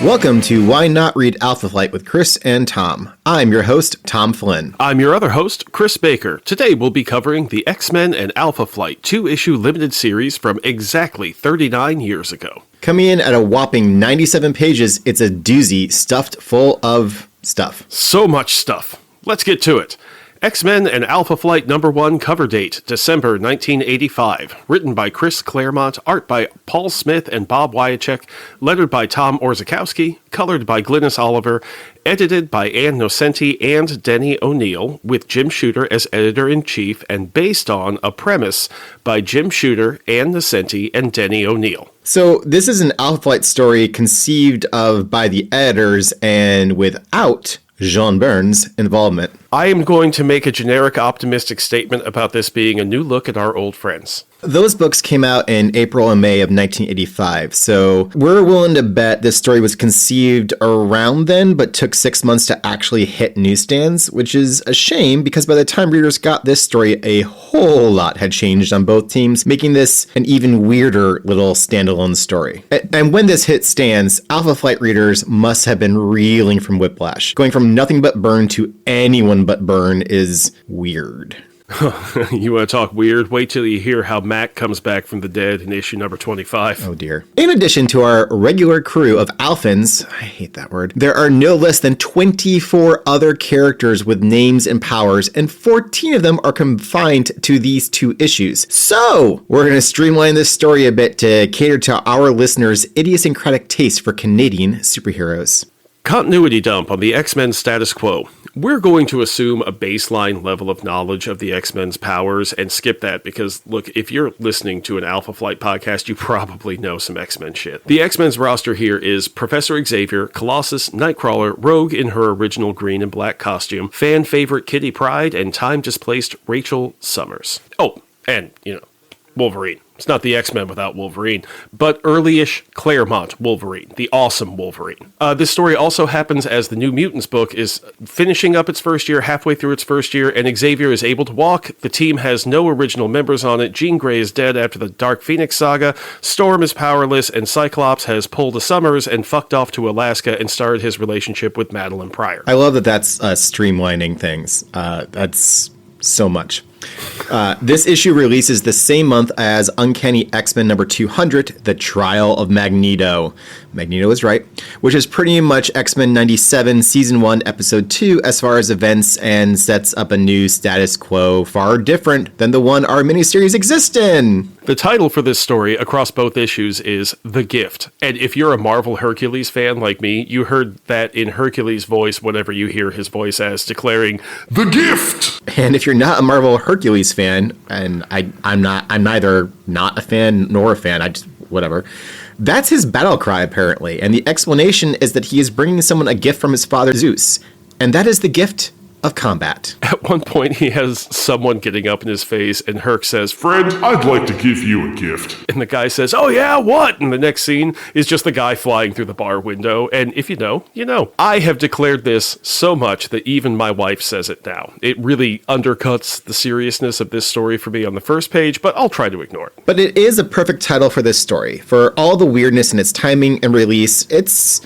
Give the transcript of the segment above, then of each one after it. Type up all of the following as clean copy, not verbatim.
Welcome to Why Not Read Alpha Flight with Chris and Tom. I'm your host, Tom Flynn. I'm your other host, Chris Baker. Today we'll be covering the X-Men and Alpha Flight 2-issue limited series from exactly 39 years ago. Coming in at a whopping 97 pages, it's a doozy stuffed full of stuff. So much stuff. Let's get to it. X-Men and Alpha Flight #1 cover date, December 1985. Written by Chris Claremont, art by Paul Smith and Bob Wiacek, lettered by Tom Orzechowski, colored by Glynis Oliver, edited by Ann Nocenti and Denny O'Neil, with Jim Shooter as editor-in-chief, and based on a premise by Jim Shooter, Ann Nocenti, and Denny O'Neil. So this is an Alpha Flight story conceived of by the editors and without John Byrne's involvement. I am going to make a generic optimistic statement about this being a new look at our old friends. Those books came out in April and May of 1985, so we're willing to bet this story was conceived around then, but took 6 months to actually hit newsstands, which is a shame because by the time readers got this story, a whole lot had changed on both teams, making this an even weirder little standalone story. And when this hit stands, Alpha Flight readers must have been reeling from whiplash. Going from nothing but Byrne to anyone but Byrne is weird. You want to talk weird? Wait till you hear how Mac comes back from the dead in issue number 25. Oh dear. In addition to our regular crew of Alphans, I hate that word, there are no less than 24 other characters with names and powers, and 14 of them are confined to these 2 issues. So, we're going to streamline this story a bit to cater to our listeners' idiosyncratic taste for Canadian superheroes. Continuity dump on the X-Men status quo. We're going to assume a baseline level of knowledge of the X-Men's powers and skip that because, look, if you're listening to an Alpha Flight podcast, you probably know some X-Men shit. The X-Men's roster here is Professor Xavier, Colossus, Nightcrawler, Rogue in her original green and black costume, fan favorite Kitty Pryde, and time-displaced Rachel Summers. Oh, and, Wolverine. It's not the X-Men without Wolverine, but early-ish Claremont Wolverine, the awesome Wolverine. This story also happens as the New Mutants book is finishing up its first year, halfway through its first year, and Xavier is able to walk. The team has no original members on it. Jean Grey is dead after the Dark Phoenix saga. Storm is powerless, and Cyclops has pulled a Summers and fucked off to Alaska and started his relationship with Madeline Pryor. I love that that's streamlining things. That's so much. This issue releases the same month as Uncanny X-Men number 200, The Trial of Magneto. Magneto is right, which is pretty much X-Men 97 Season 1, Episode 2 as far as events and sets up a new status quo far different than the one our miniseries exists in. The title for this story across both issues is The Gift. And if you're a Marvel Hercules fan like me, you heard that in Hercules' voice whenever you hear his voice as declaring, The Gift! And if you're not a Marvel Hercules fan, and I'm neither not a fan nor a fan, whatever. That's his battle cry, apparently, and the explanation is that he is bringing someone a gift from his father Zeus, and that is the gift of combat. At one point, he has someone getting up in his face, and Herc says, "Friend, I'd like to give you a gift." And the guy says, "Oh yeah, what?" And the next scene is just the guy flying through the bar window, and if you know, you know. I have declared this so much that even my wife says it now. It really undercuts the seriousness of this story for me on the first page, but I'll try to ignore it. But it is a perfect title for this story. For all the weirdness in its timing and release, it's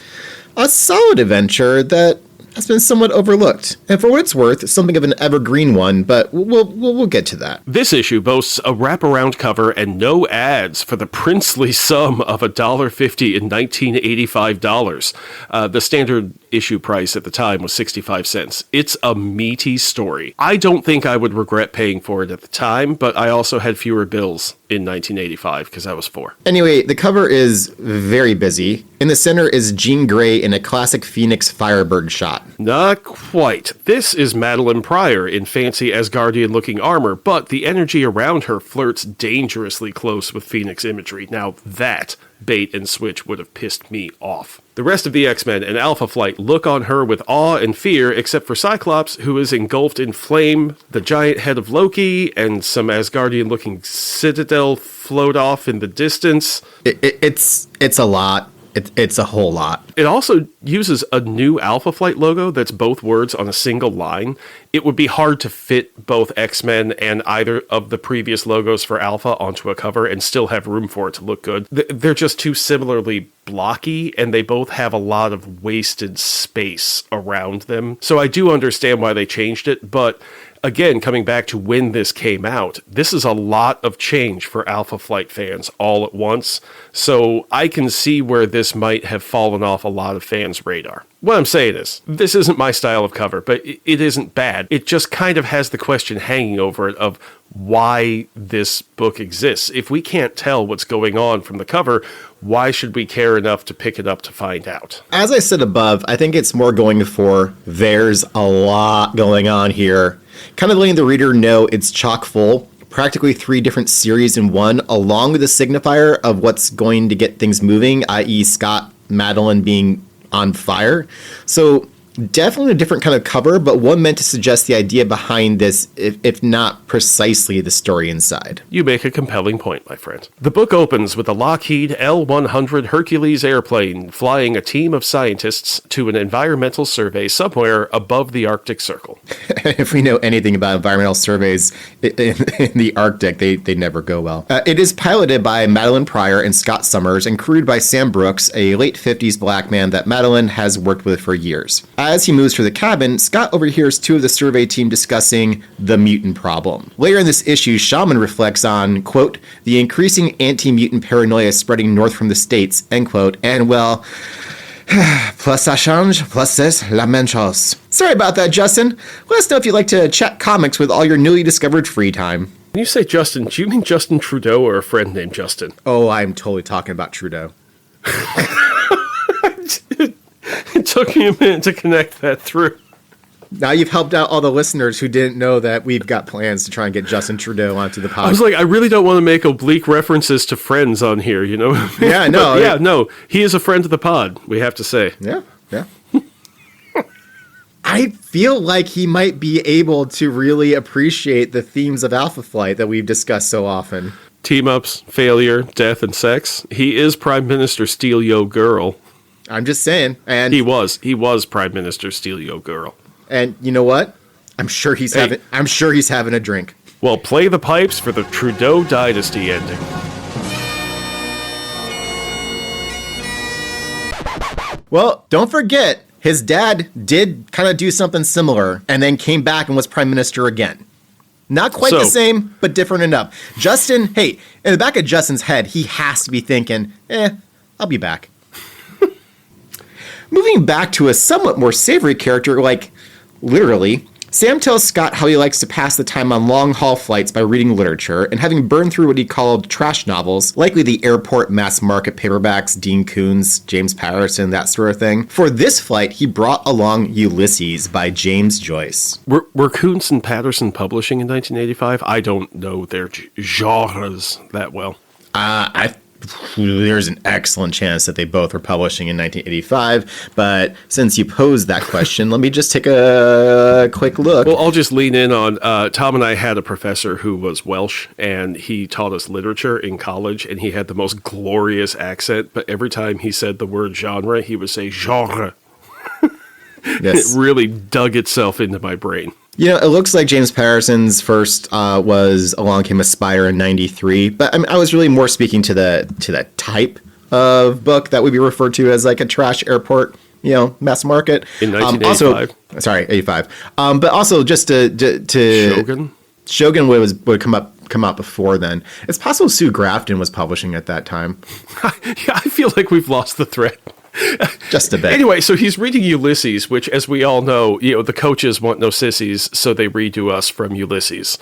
a solid adventure that has been somewhat overlooked. And for what it's worth, something of an evergreen one, but we'll get to that. This issue boasts a wraparound cover and no ads for the princely sum of $1.50 in 1985 dollars. The standard issue price at the time was 65 cents. It's a meaty story. I don't think I would regret paying for it at the time, but I also had fewer bills in 1985 because I was 4. Anyway, the cover is very busy. In the center is Jean Grey in a classic Phoenix Firebird shot. Not quite. This is Madeline Pryor in fancy Asgardian-looking armor, but the energy around her flirts dangerously close with Phoenix imagery. Now that bait and switch would have pissed me off. The rest of the X-Men and Alpha Flight look on her with awe and fear, except for Cyclops, who is engulfed in flame, the giant head of Loki, and some Asgardian-looking citadel float off in the distance. It's a lot. It's a whole lot. It also uses a new Alpha Flight logo that's both words on a single line. It would be hard to fit both X-Men and either of the previous logos for Alpha onto a cover and still have room for it to look good. They're just too similarly blocky, and they both have a lot of wasted space around them. So I do understand why they changed it, but again, coming back to when this came out, this is a lot of change for Alpha Flight fans all at once. So I can see where this might have fallen off a lot of fans' radar. What I'm saying is, this isn't my style of cover, but it isn't bad. It just kind of has the question hanging over it of why this book exists. If we can't tell what's going on from the cover, why should we care enough to pick it up to find out? As I said above, I think it's more going for there's a lot going on here. Kind of letting the reader know it's chock full, practically 3 different series in one, along with a signifier of what's going to get things moving, i.e. Scott, Madeline being on fire. So definitely a different kind of cover, but one meant to suggest the idea behind this, if not precisely the story inside. You make a compelling point, my friend. The book opens with a Lockheed L-100 Hercules airplane flying a team of scientists to an environmental survey somewhere above the Arctic Circle. If we know anything about environmental surveys in the Arctic, they never go well. It is piloted by Madeline Pryor and Scott Summers and crewed by Sam Brooks, a late 50s black man that Madeline has worked with for years. As he moves through the cabin, Scott overhears 2 of the survey team discussing the mutant problem. Later in this issue, Shaman reflects on, quote, the increasing anti-mutant paranoia spreading north from the States, end quote, and well, plus ça change, plus c'est la même chose. Sorry about that, Justin. Let us know if you'd like to chat comics with all your newly discovered free time. When you say Justin, do you mean Justin Trudeau or a friend named Justin? Oh, I'm totally talking about Trudeau. It took me a minute to connect that through. Now you've helped out all the listeners who didn't know that we've got plans to try and get Justin Trudeau onto the podcast. I was like, I really don't want to make oblique references to friends on here, you know? Yeah, no. No. He is a friend of the pod, we have to say. Yeah. I feel like he might be able to really appreciate the themes of Alpha Flight that we've discussed so often. Team-ups, failure, death, and sex. He is Prime Minister Steal Yo Girl. I'm just saying. And he was Prime Minister Steal Yo Girl. And you know what? I'm sure he's having a drink. Well, play the pipes for the Trudeau Dynasty ending. Well, don't forget, his dad did kind of do something similar and then came back and was prime minister again. Not quite the same, but different enough. Justin, hey, in the back of Justin's head, he has to be thinking, I'll be back. Moving back to a somewhat more savory character, like, literally, Sam tells Scott how he likes to pass the time on long-haul flights by reading literature and having burned through what he called trash novels, likely the airport mass-market paperbacks, Dean Koontz, James Patterson, that sort of thing. For this flight, he brought along Ulysses by James Joyce. Were Koontz and Patterson publishing in 1985? I don't know their genres that well. There's an excellent chance that they both were publishing in 1985, but since you posed that question, let me just take a quick look. Well, I'll just lean in on, Tom and I had a professor who was Welsh, and he taught us literature in college, and he had the most glorious accent, but every time he said the word genre, he would say genre. Yes. It really dug itself into my brain. You know, it looks like James Patterson's first was Along Came a Spider in 93, but I was really more speaking to the type of book that would be referred to as like a trash airport, mass market. In 1985. Sorry, 85. But also just to Shogun would come out before then. It's possible Sue Grafton was publishing at that time. Yeah, I feel like we've lost the thread. Just a bit. Anyway, so he's reading Ulysses, which, as we all know, the coaches want no sissies, so they read to us from Ulysses.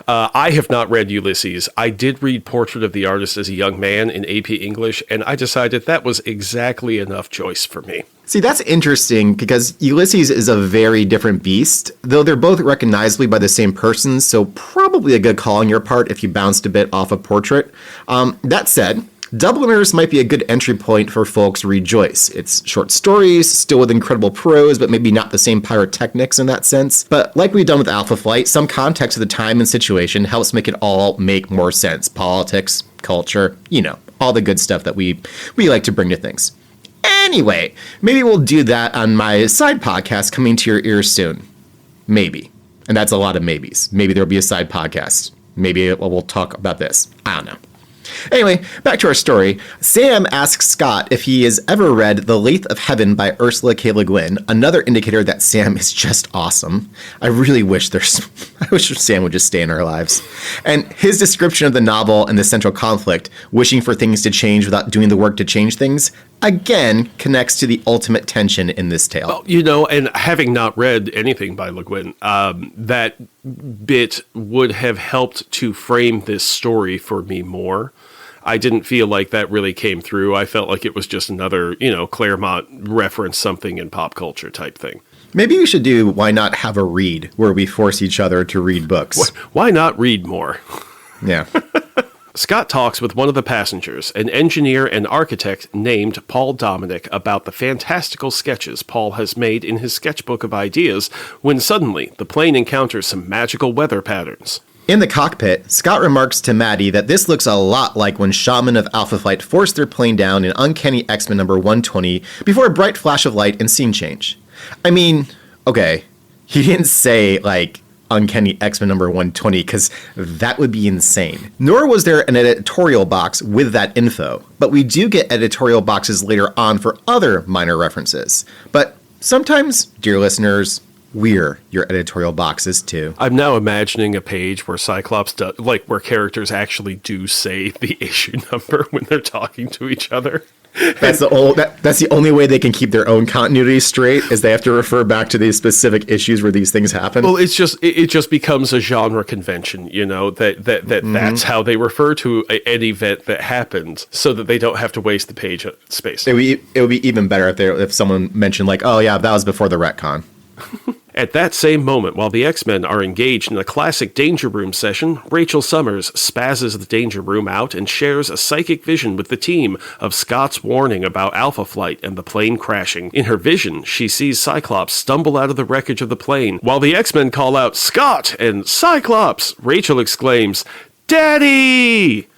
I have not read Ulysses. I did read Portrait of the Artist as a Young Man in AP English, and I decided that was exactly enough choice for me. See, that's interesting because Ulysses is a very different beast, though they're both recognizably by the same person, so probably a good call on your part if you bounced a bit off of Portrait. That said, Dubliners might be a good entry point for folks to read Joyce. It's short stories, still with incredible prose, but maybe not the same pyrotechnics in that sense. But like we've done with Alpha Flight, some context of the time and situation helps make it all make more sense. Politics, culture, all the good stuff that we like to bring to things. Anyway, maybe we'll do that on my side podcast coming to your ears soon. Maybe. And that's a lot of maybes. Maybe there'll be a side podcast. Maybe we'll talk about this. I don't know. Anyway, back to our story. Sam asks Scott if he has ever read The Lathe of Heaven by Ursula K. Le Guin, another indicator that Sam is just awesome. I really wish Sam would just stay in our lives. And his description of the novel and the central conflict, wishing for things to change without doing the work to change things, again connects to the ultimate tension in this tale. Well, and having not read anything by Le Guin, that bit would have helped to frame this story for me more. I didn't feel like that really came through. I felt like it was just another, Claremont reference something in pop culture type thing. Maybe we should do Why Not Have a Read, where we force each other to read books. Why not read more? Yeah. Scott talks with one of the passengers, an engineer and architect named Paul Dominic, about the fantastical sketches Paul has made in his sketchbook of ideas, when suddenly the plane encounters some magical weather patterns. In the cockpit, Scott remarks to Maddie that this looks a lot like when Shaman of Alpha Flight forced their plane down in Uncanny X-Men number 120 before a bright flash of light and scene change. I mean, okay, he didn't say, Uncanny X-Men number 120, because that would be insane. Nor was there an editorial box with that info, but we do get editorial boxes later on for other minor references. But sometimes, dear listeners, we're your editorial boxes too. I'm now imagining a page where Cyclops where characters actually do say the issue number when they're talking to each other. That's the only way they can keep their own continuity straight, is they have to refer back to these specific issues where these things happen. Well, it just becomes a genre convention, that's how they refer to an event that happened, so that they don't have to waste the page space. It would be even better if someone mentioned oh yeah, that was before the retcon. At that same moment, while the X-Men are engaged in a classic Danger Room session, Rachel Summers spazzes the Danger Room out and shares a psychic vision with the team of Scott's warning about Alpha Flight and the plane crashing. In her vision, she sees Cyclops stumble out of the wreckage of the plane. While the X-Men call out, "Scott!" and "Cyclops!" Rachel exclaims, "Daddy!"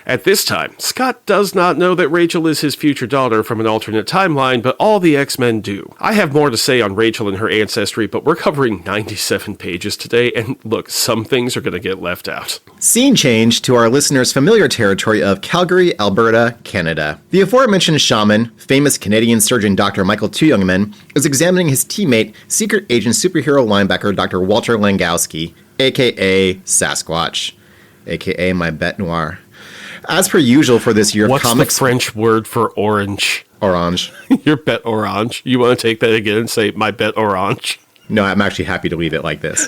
At this time, Scott does not know that Rachel is his future daughter from an alternate timeline, but all the X-Men do. I have more to say on Rachel and her ancestry, but we're covering 97 pages today, and look, some things are going to get left out. Scene change to our listeners' familiar territory of Calgary, Alberta, Canada. The aforementioned shaman, famous Canadian surgeon Dr. Michael Two Youngman, is examining his teammate, secret agent superhero linebacker Dr. Walter Langowski, a.k.a. Sasquatch, a.k.a. my bete noire. As per usual for this year of comics... What's the French word for orange? Orange. Your bete orange. You want to take that again and say, my bete orange? No, I'm actually happy to leave it like this.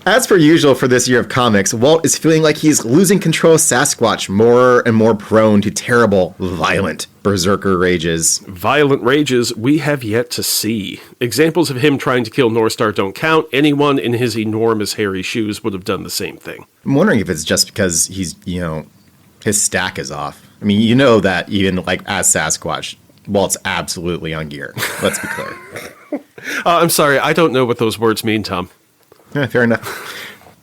As per usual for this year of comics, Walt is feeling like he's losing control of Sasquatch, more and more prone to terrible, violent berserker rages. Violent rages we have yet to see. Examples of him trying to kill Northstar don't count. Anyone in his enormous hairy shoes would have done the same thing. I'm wondering if it's just because he's, his stack is off. I mean, you know that even as Sasquatch, Walt's absolutely on gear. Let's be clear. I'm sorry, I don't know what those words mean, Tom. Yeah, fair enough.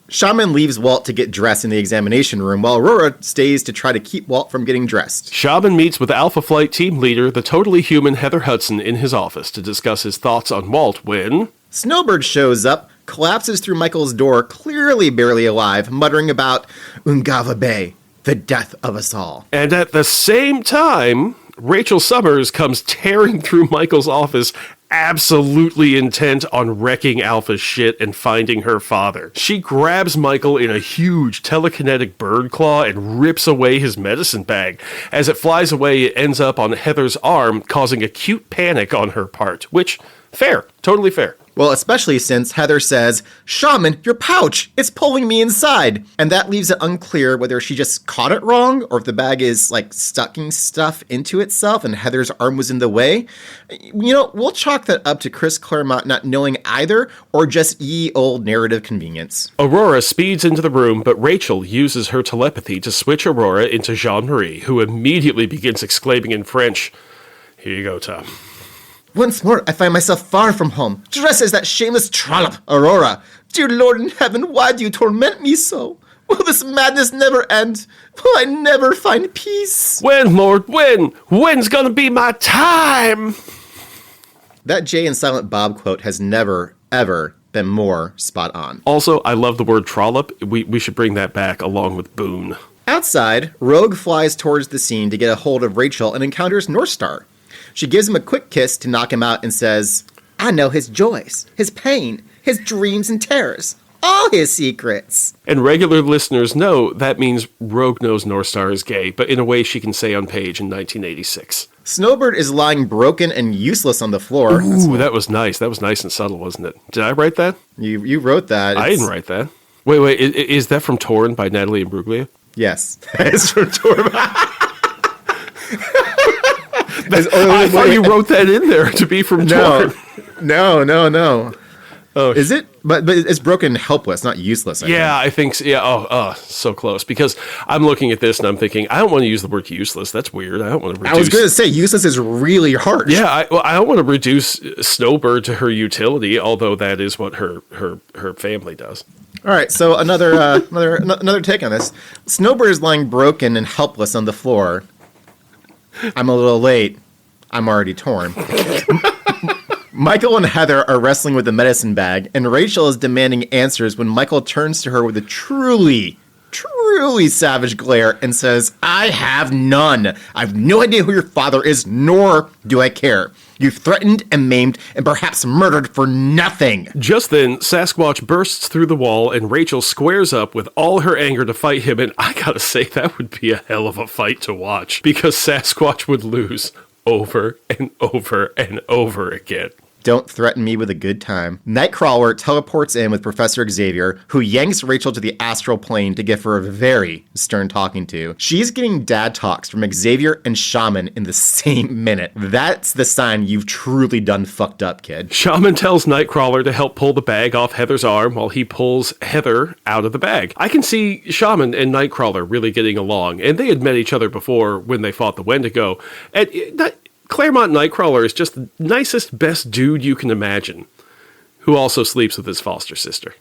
Shaman leaves Walt to get dressed in the examination room, while Aurora stays to try to keep Walt from getting dressed. Shaman meets with Alpha Flight team leader, the totally human Heather Hudson, in his office to discuss his thoughts on Walt when... Snowbird shows up, collapses through Michael's door, clearly barely alive, muttering about Ungava Bay, the death of us all. And at the same time, Rachel Summers comes tearing through Michael's office, absolutely intent on wrecking Alpha's shit and finding her father. She grabs Michael in a huge telekinetic bird claw and rips away his medicine bag. As it flies away, it ends up on Heather's arm, causing acute panic on her part, which, fair, totally fair. Well, especially since Heather says, "Shaman, your pouch, it's pulling me inside." And that leaves it unclear whether she just caught it wrong or if the bag is sucking stuff into itself and Heather's arm was in the way. We'll chalk that up to Chris Claremont not knowing either or just ye old narrative convenience. Aurora speeds into the room, but Rachel uses her telepathy to switch Aurora into Jean-Marie, who immediately begins exclaiming in French, "Here you go, Tom." Once more, I find myself far from home, dressed as that shameless trollop, Aurora. Dear Lord in heaven, why do you torment me so? Will this madness never end? Will I never find peace? When, Lord, when? When's gonna be my time? That Jay and Silent Bob quote has never, ever been more spot on. Also, I love the word trollop. We should bring that back along with boon. Outside, Rogue flies towards the scene to get a hold of Rachel and encounters North Star. She gives him a quick kiss to knock him out and says, I know his joys, his pain, his dreams and terrors, all his secrets. And regular listeners know that means Rogue knows North Star is gay, but in a way she can say on page in 1986. Snowbird is lying broken and useless on the floor. Ooh, that was nice. That was nice and subtle, wasn't it? Did I write that? You wrote that. I didn't write that. Wait, is that from Torn by Natalie Imbruglia? Yes. It's from Torn. I thought you wrote that in there to be from Torn. No. Oh, is it? But it's broken and helpless, not useless. I think so. Yeah. Oh, so close. Because I'm looking at this and I'm thinking, I don't want to use the word useless. That's weird. I don't want to reduce. I was going to say useless is really harsh. Yeah. I don't want to reduce Snowbird to her utility, although that is what her family does. All right. So another take on this. Snowbird is lying broken and helpless on the floor. I'm a little late. I'm already torn. Michael and Heather are wrestling with the medicine bag, and Rachel is demanding answers when Michael turns to her with a truly savage glare and says, I have none. I have no idea who your father is, nor do I care. You've threatened and maimed and perhaps murdered for nothing. Just then, Sasquatch bursts through the wall and Rachel squares up with all her anger to fight him, and I gotta say, that would be a hell of a fight to watch, because Sasquatch would lose over and over and over again. Don't threaten me with a good time. Nightcrawler teleports in with Professor Xavier, who yanks Rachel to the astral plane to give her a very stern talking to. She's getting dad talks from Xavier and Shaman in the same minute. That's the sign you've truly done fucked up, kid. Shaman tells Nightcrawler to help pull the bag off Heather's arm while he pulls Heather out of the bag. I can see Shaman and Nightcrawler really getting along, and they had met each other before when they fought the Wendigo. And Claremont Nightcrawler is just the nicest, best dude you can imagine, who also sleeps with his foster sister.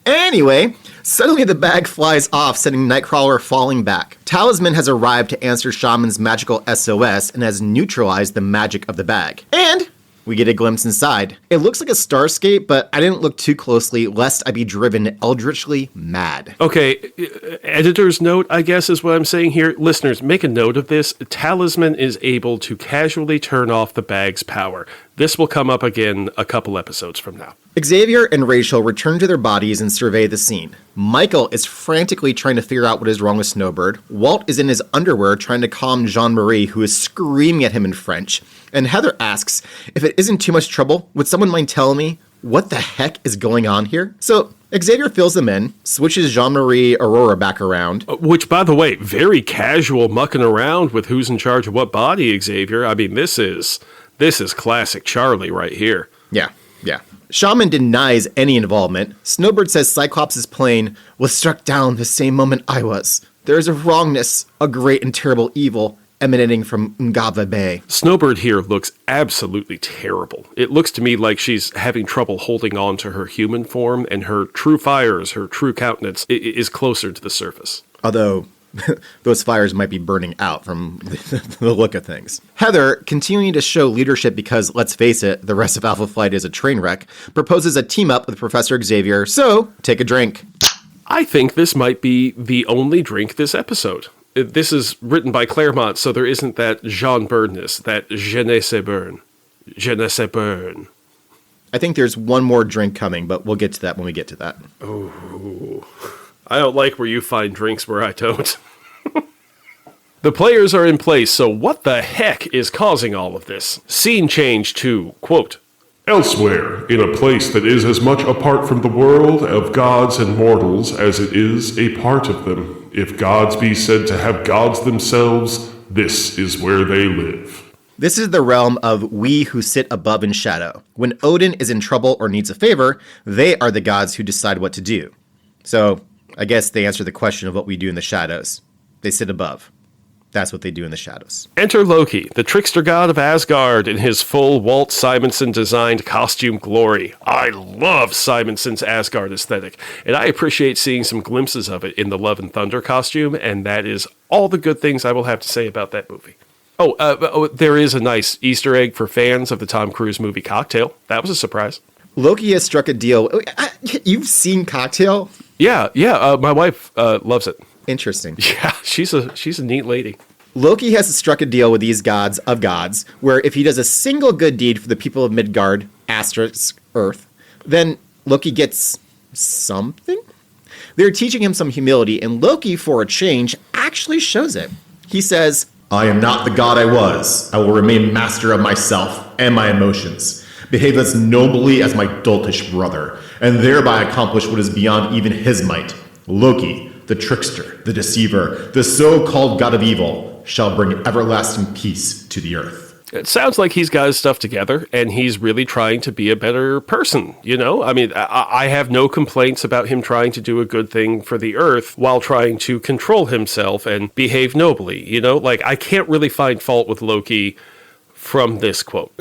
Anyway, suddenly the bag flies off, sending Nightcrawler falling back. Talisman has arrived to answer Shaman's magical SOS and has neutralized the magic of the bag. And we get a glimpse inside. It looks like a starscape, but I didn't look too closely lest I be driven eldritchly mad. Okay, editor's note, I guess is what I'm saying here. Listeners, make a note of this. Talisman is able to casually turn off the bag's power. This will come up again a couple episodes from now. Xavier and Rachel return to their bodies and survey the scene. Michael is frantically trying to figure out what is wrong with Snowbird. Walt is in his underwear trying to calm Jean-Marie, who is screaming at him in French. And Heather asks, if it isn't too much trouble, would someone mind telling me what the heck is going on here? So Xavier fills them in, switches Jean-Marie Aurora back around. Which, by the way, very casual mucking around with who's in charge of what body, Xavier. I mean, this is classic Charlie right here. Yeah. Shaman denies any involvement. Snowbird says Cyclops' plane was struck down the same moment I was. There is a wrongness, a great and terrible evil, emanating from Ngava Bay. Snowbird here looks absolutely terrible. It looks to me like she's having trouble holding on to her human form, and her true fires, her true countenance, is closer to the surface. Although those fires might be burning out from the look of things. Heather, continuing to show leadership because, let's face it, the rest of Alpha Flight is a train wreck, proposes a team-up with Professor Xavier, so take a drink. I think this might be the only drink this episode. This is written by Claremont, so there isn't that Jean Byrne-ness, that je ne sais Byrne. Je ne sais Byrne. I think there's one more drink coming, but we'll get to that when we get to that. Oh, I don't like where you find drinks where I don't. The players are in place, so what the heck is causing all of this? Scene change to, quote, Elsewhere, in a place that is as much apart from the world of gods and mortals as it is a part of them. If gods be said to have gods themselves, this is where they live. This is the realm of we who sit above in shadow. When Odin is in trouble or needs a favor, they are the gods who decide what to do. So, I guess they answer the question of what we do in the shadows. They sit above. That's what they do in the shadows. Enter Loki, the trickster god of Asgard, in his full Walt Simonson-designed costume glory. I love Simonson's Asgard aesthetic, and I appreciate seeing some glimpses of it in the Love and Thunder costume, and that is all the good things I will have to say about that movie. There is a nice Easter egg for fans of the Tom Cruise movie Cocktail. That was a surprise. Loki has struck a deal. You've seen Cocktail? Yeah. My wife loves it. Interesting. Yeah, she's a neat lady. Loki has struck a deal with these gods of gods, where if he does a single good deed for the people of Midgard, asterisk Earth, then Loki gets something? They're teaching him some humility, and Loki, for a change, actually shows it. He says, I am not the god I was. I will remain master of myself and my emotions, behave as nobly as my doltish brother, and thereby accomplish what is beyond even his might. Loki, the trickster, the deceiver, the so-called god of evil, shall bring everlasting peace to the earth. It sounds like he's got his stuff together, and he's really trying to be a better person, you know? I mean, I have no complaints about him trying to do a good thing for the earth while trying to control himself and behave nobly, you know? Like, I can't really find fault with Loki from this quote.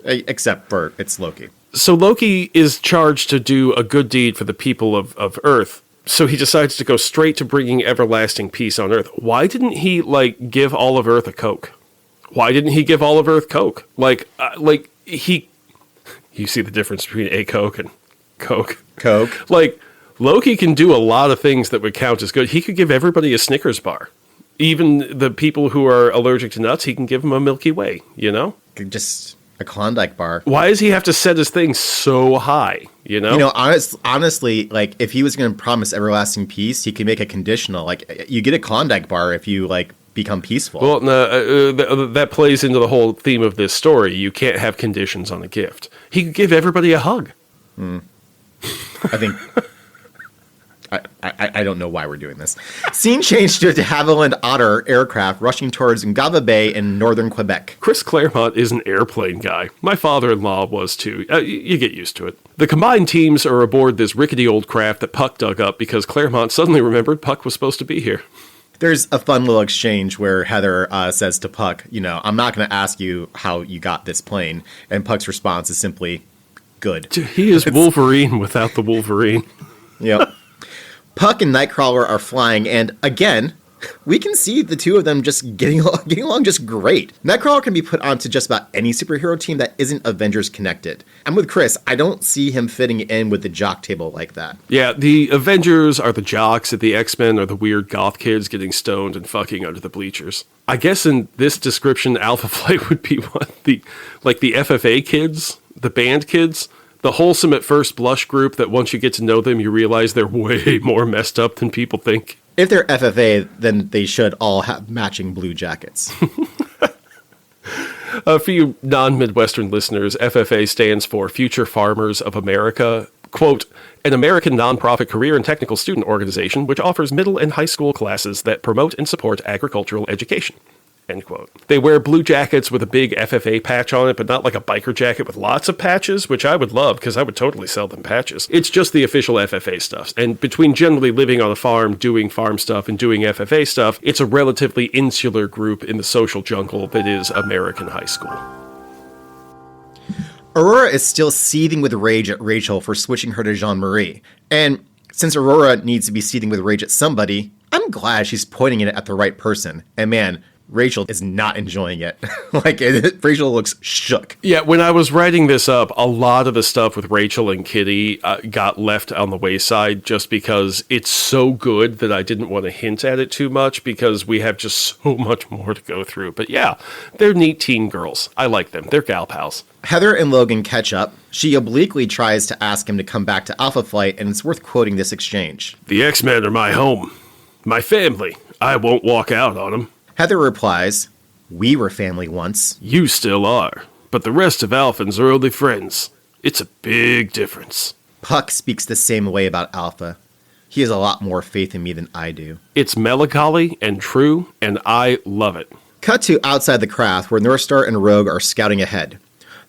Except for it's Loki. So Loki is charged to do a good deed for the people of Earth. So he decides to go straight to bringing everlasting peace on Earth. Why didn't he, give all of Earth a Coke? Why didn't he give all of Earth Coke? You see the difference between a Coke and Coke. Coke. Loki can do a lot of things that would count as good. He could give everybody a Snickers bar. Even the people who are allergic to nuts, he can give them a Milky Way, you know? Just a Klondike bar. Why does he have to set his thing so high, you know? You know, honestly, if he was going to promise everlasting peace, he could make a conditional. You get a Klondike bar if you, become peaceful. Well, that plays into the whole theme of this story. You can't have conditions on a gift. He could give everybody a hug. I think... I don't know why we're doing this. Scene changed to a de Havilland Otter aircraft rushing towards Ngava Bay in northern Quebec. Chris Claremont is an airplane guy. My father-in-law was too. You get used to it. The combined teams are aboard this rickety old craft that Puck dug up because Claremont suddenly remembered Puck was supposed to be here. There's a fun little exchange where Heather says to Puck, I'm not going to ask you how you got this plane. And Puck's response is simply, good. He is Wolverine without the Wolverine. Yep. Puck and Nightcrawler are flying, and again, we can see the two of them just getting along just great. Nightcrawler can be put onto just about any superhero team that isn't Avengers connected. I'm with Chris. I don't see him fitting in with the jock table like that. Yeah, the Avengers are the jocks, and the X-Men are the weird goth kids getting stoned and fucking under the bleachers. I guess in this description, Alpha Flight would be what? The FFA kids? The band kids? The wholesome at first blush group that once you get to know them, you realize they're way more messed up than people think. If they're FFA, then they should all have matching blue jackets. For you non-Midwestern listeners, FFA stands for Future Farmers of America. Quote, an American nonprofit career and technical student organization which offers middle and high school classes that promote and support agricultural education. End quote. They wear blue jackets with a big FFA patch on it, but not like a biker jacket with lots of patches, which I would love because I would totally sell them patches. It's just the official FFA stuff. And between generally living on a farm, doing farm stuff, and doing FFA stuff, it's a relatively insular group in the social jungle that is American high school. Aurora is still seething with rage at Rachel for switching her to Jean-Marie. And since Aurora needs to be seething with rage at somebody, I'm glad she's pointing it at the right person. And man, Rachel is not enjoying it. Rachel looks shook. Yeah, when I was writing this up, a lot of the stuff with Rachel and Kitty got left on the wayside just because it's so good that I didn't want to hint at it too much because we have just so much more to go through. But yeah, they're neat teen girls. I like them. They're gal pals. Heather and Logan catch up. She obliquely tries to ask him to come back to Alpha Flight, and it's worth quoting this exchange. The X-Men are my home. My family. I won't walk out on them. Heather replies, we were family once. You still are, but the rest of Alphans are only friends. It's a big difference. Puck speaks the same way about Alpha. He has a lot more faith in me than I do. It's melancholy and true, and I love it. Cut to outside the craft where Northstar and Rogue are scouting ahead.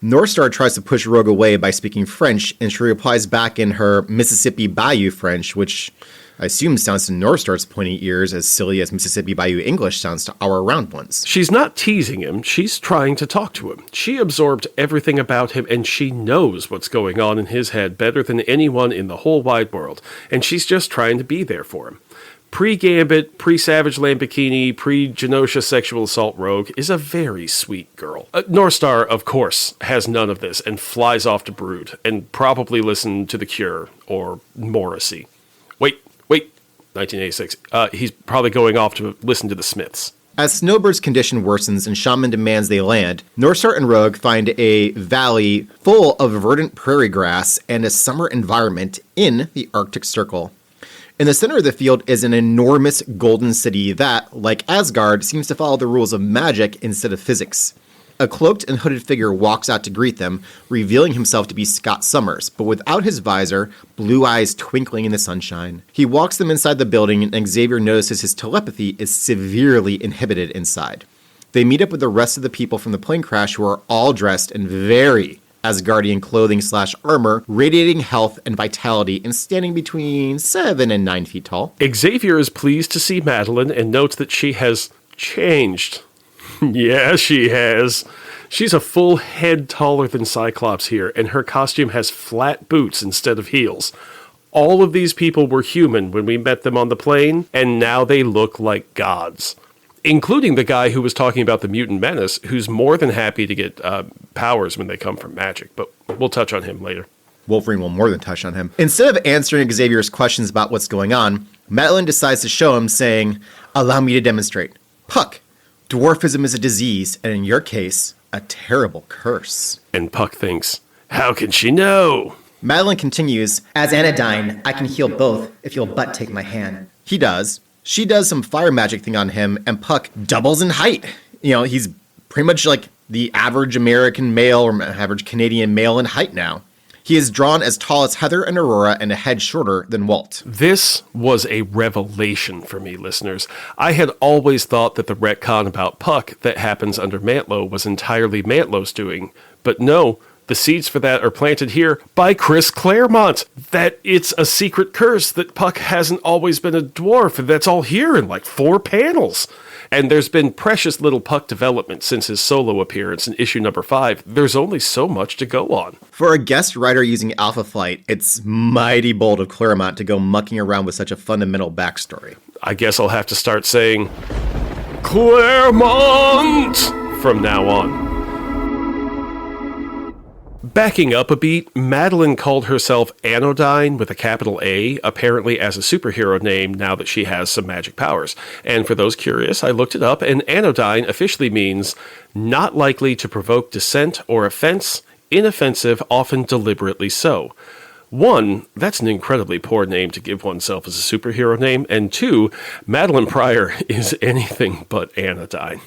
Northstar tries to push Rogue away by speaking French, and she replies back in her Mississippi Bayou French, which I assume sounds to North Star's pointy ears as silly as Mississippi Bayou English sounds to our round ones. She's not teasing him, she's trying to talk to him. She absorbed everything about him, and she knows what's going on in his head better than anyone in the whole wide world, and she's just trying to be there for him. Pre-Gambit, pre-Savage Lambikini, pre-Genosha sexual assault rogue is a very sweet girl. North Star, of course, has none of this and flies off to Brood and probably listen to The Cure or Morrissey. Wait, 1986. He's probably going off to listen to the Smiths. As Snowbird's condition worsens and Shaman demands they land, North Star and Rogue find a valley full of verdant prairie grass and a summer environment in the Arctic Circle. In the center of the field is an enormous golden city that, like Asgard, seems to follow the rules of magic instead of physics. A cloaked and hooded figure walks out to greet them, revealing himself to be Scott Summers, but without his visor, blue eyes twinkling in the sunshine. He walks them inside the building, and Xavier notices his telepathy is severely inhibited inside. They meet up with the rest of the people from the plane crash who are all dressed in very Asgardian clothing/armor, radiating health and vitality and standing between 7 and 9 feet tall. Xavier is pleased to see Madeline and notes that she has changed. Yeah, she has. She's a full head taller than Cyclops here, and her costume has flat boots instead of heels. All of these people were human when we met them on the plane, and now they look like gods. Including the guy who was talking about the mutant menace, who's more than happy to get powers when they come from magic, but we'll touch on him later. Wolverine will more than touch on him. Instead of answering Xavier's questions about what's going on, Madeline decides to show him, saying, "Allow me to demonstrate. Puck, dwarfism is a disease, and in your case, a terrible curse." And Puck thinks, how can she know? Madeline continues, As Anodyne, I can heal both if you'll but take my hand. he does. She does some fire magic thing on him, and Puck doubles in height. He's pretty much like the average American male or average Canadian male in height now. He is drawn as tall as Heather and Aurora and a head shorter than Walt. This was a revelation for me, listeners. I had always thought that the retcon about Puck that happens under Mantlo was entirely Mantlo's doing, but no, the seeds for that are planted here by Chris Claremont. That it's a secret curse, that Puck hasn't always been a dwarf, and that's all here in like 4 panels. And there's been precious little Puck development since his solo appearance in issue number 5. There's only so much to go on. For a guest writer using Alpha Flight, it's mighty bold of Claremont to go mucking around with such a fundamental backstory. I guess I'll have to start saying Claremont from now on. Backing up a beat, Madeline called herself Anodyne with a capital A, apparently as a superhero name now that she has some magic powers. And for those curious, I looked it up, and Anodyne officially means not likely to provoke dissent or offense, inoffensive, often deliberately so. 1, that's an incredibly poor name to give oneself as a superhero name, and 2, Madeline Pryor is anything but Anodyne.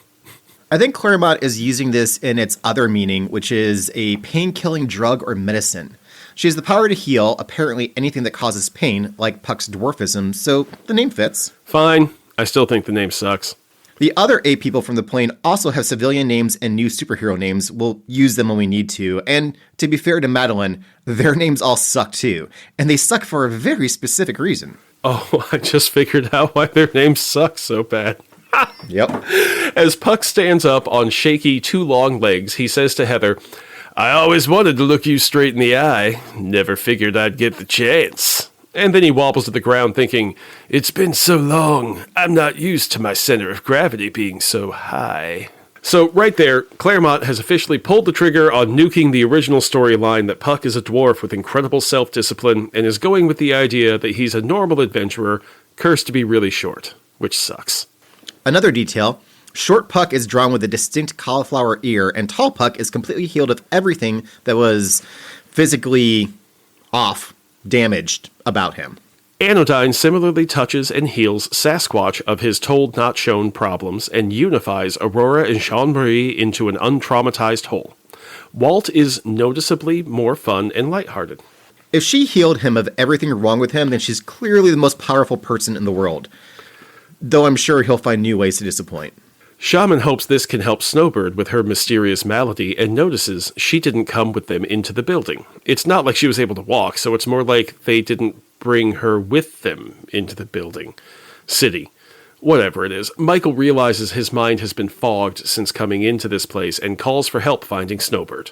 I think Claremont is using this in its other meaning, which is a pain-killing drug or medicine. She has the power to heal apparently anything that causes pain, like Puck's dwarfism, so the name fits. Fine. I still think the name sucks. The other 8 people from the plane also have civilian names and new superhero names. We'll use them when we need to. And to be fair to Madeline, their names all suck too. And they suck for a very specific reason. Oh, I just figured out why their names suck so bad. Yep. As Puck stands up on shaky 2 long legs, he says to Heather, I always wanted to look you straight in the eye. Never figured I'd get the chance. And then he wobbles to the ground thinking, it's been so long, I'm not used to my center of gravity being so high. So right there, Claremont has officially pulled the trigger on nuking the original storyline that Puck is a dwarf with incredible self-discipline and is going with the idea that he's a normal adventurer, cursed to be really short, which sucks. Another detail, short Puck is drawn with a distinct cauliflower ear, and tall Puck is completely healed of everything that was physically off, damaged about him. Anodyne similarly touches and heals Sasquatch of his told-not-shown problems and unifies Aurora and Jean-Marie into an untraumatized whole. Walt is noticeably more fun and lighthearted. If she healed him of everything wrong with him, then she's clearly the most powerful person in the world. Though I'm sure he'll find new ways to disappoint. Shaman hopes this can help Snowbird with her mysterious malady and notices she didn't come with them into the building. It's not like she was able to walk, so it's more like they didn't bring her with them into the building. City. Whatever it is, Michael realizes his mind has been fogged since coming into this place and calls for help finding Snowbird.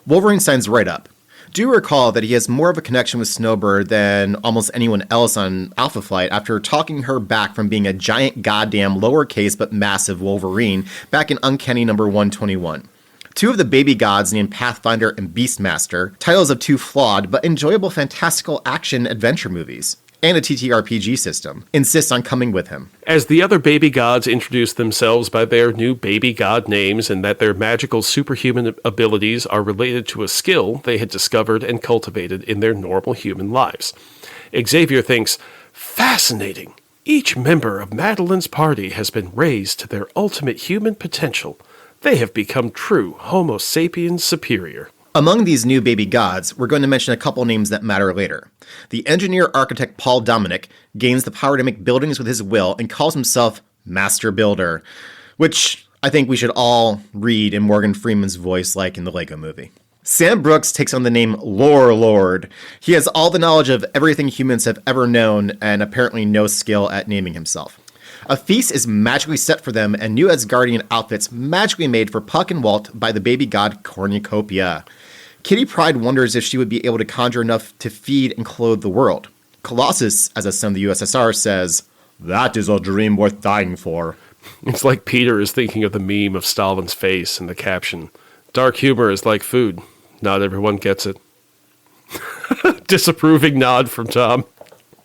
Wolverine signs right up. Do recall that he has more of a connection with Snowbird than almost anyone else on Alpha Flight after talking her back from being a giant goddamn lowercase but massive Wolverine back in Uncanny number 121. Two of the baby gods named Pathfinder and Beastmaster, titles of two flawed but enjoyable fantastical action adventure movies, and a TTRPG system, insist on coming with him. As the other baby gods introduce themselves by their new baby god names and that their magical superhuman abilities are related to a skill they had discovered and cultivated in their normal human lives. Xavier thinks, fascinating. Each member of Madeline's party has been raised to their ultimate human potential. They have become true Homo sapiens superior. Among these new baby gods, we're going to mention a couple names that matter later. The engineer-architect Paul Dominic gains the power to make buildings with his will and calls himself Master Builder, which I think we should all read in Morgan Freeman's voice like in the Lego movie. Sam Brooks takes on the name Lore Lord. He has all the knowledge of everything humans have ever known and apparently no skill at naming himself. A feast is magically set for them and new Asgardian outfits magically made for Puck and Walt by the baby god Cornucopia. Kitty Pryde wonders if she would be able to conjure enough to feed and clothe the world. Colossus, as a son of the USSR, says, "That is a dream worth dying for." It's like Peter is thinking of the meme of Stalin's face and the caption, "Dark humor is like food. Not everyone gets it." Disapproving nod from Tom.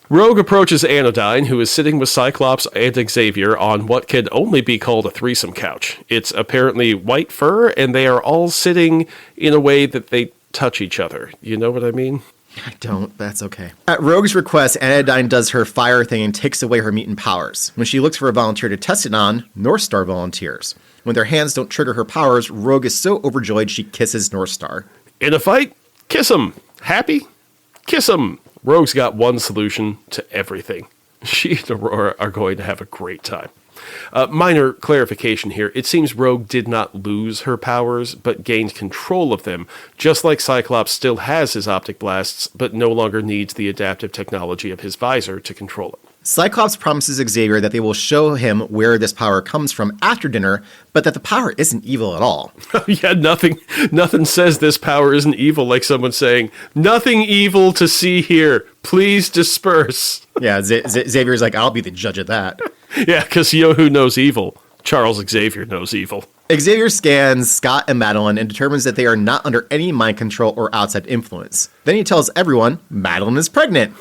Rogue approaches Anodyne, who is sitting with Cyclops and Xavier on what can only be called a threesome couch. It's apparently white fur, and they are all sitting in a way that they touch each other. You know what I mean? I don't, that's okay. At Rogue's request, Anodyne does her fire thing and takes away her mutant powers. When she looks for a volunteer to test it on, North Star volunteers. When their hands don't trigger her powers, Rogue is so overjoyed she kisses North Star. In a fight, kiss 'em. Happy? Kiss 'em. Rogue's got one solution to everything. She and Aurora are going to have a great time. Minor clarification here. It seems Rogue did not lose her powers, but gained control of them, just like Cyclops still has his optic blasts, but no longer needs the adaptive technology of his visor to control it. Cyclops promises Xavier that they will show him where this power comes from after dinner, but that the power isn't evil at all. Yeah, nothing says this power isn't evil like someone saying, "Nothing evil to see here. Please disperse." Yeah, Xavier's like, "I'll be the judge of that." Yeah, because you know who knows evil? Charles Xavier knows evil. Xavier scans Scott and Madeline and determines that they are not under any mind control or outside influence. Then he tells everyone Madeline is pregnant.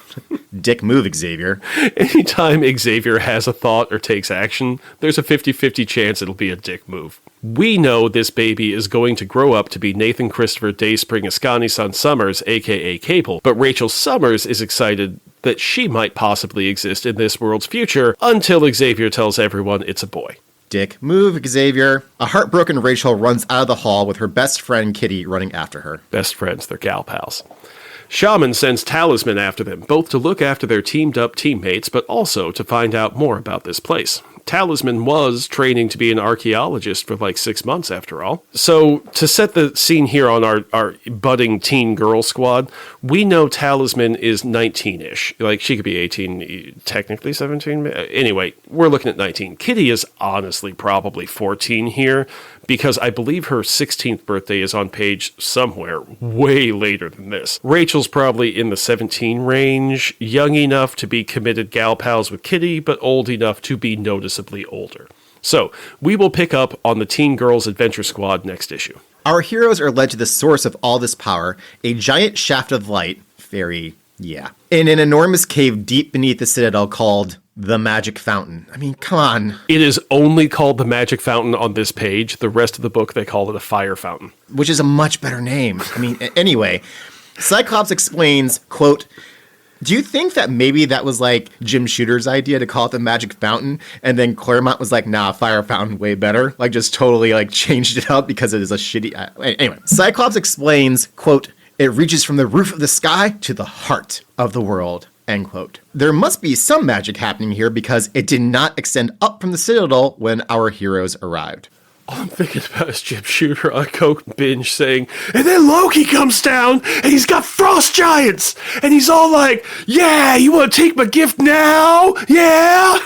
Dick move, Xavier. Anytime Xavier has a thought or takes action, there's a 50-50 chance it'll be a dick move. We know this baby is going to grow up to be Nathan Christopher Dayspring Ascani-san Summers, a.k.a. Cable, but Rachel Summers is excited that she might possibly exist in this world's future until Xavier tells everyone it's a boy. Dick move, Xavier. A heartbroken Rachel runs out of the hall with her best friend Kitty running after her. Best friends, they're gal pals. Shaman sends Talisman after them, both to look after their teamed-up teammates, but also to find out more about this place. Talisman was training to be an archaeologist for like 6 months, after all. So, to set the scene here on our budding teen girl squad, we know Talisman is 19-ish. Like, she could be 18, technically 17. Anyway, we're looking at 19. Kitty is honestly probably 14 here, because I believe her 16th birthday is on page somewhere way later than this. Rachel's probably in the 17 range, young enough to be committed gal pals with Kitty, but old enough to be noticeably older. So, we will pick up on the Teen Girls Adventure Squad next issue. Our heroes are led to the source of all this power, a giant shaft of light, in an enormous cave deep beneath the Citadel called the Magic Fountain. I mean, come on. It is only called the Magic Fountain on this page. The rest of the book, they call it a fire fountain. Which is a much better name. I mean, anyway, Cyclops explains, quote, "Do you think that maybe that was like Jim Shooter's idea to call it the Magic Fountain? And then Claremont was like, nah, fire fountain way better. Like just totally like changed it up because it is a shitty... Anyway, Cyclops explains, quote, "It reaches from the roof of the sky to the heart of the world." End quote. There must be some magic happening here because it did not extend up from the Citadel when our heroes arrived. All I'm thinking about is Jim Shooter on a Coke binge saying, and then Loki comes down, and he's got frost giants, and he's all like, yeah, you want to take my gift now? Yeah?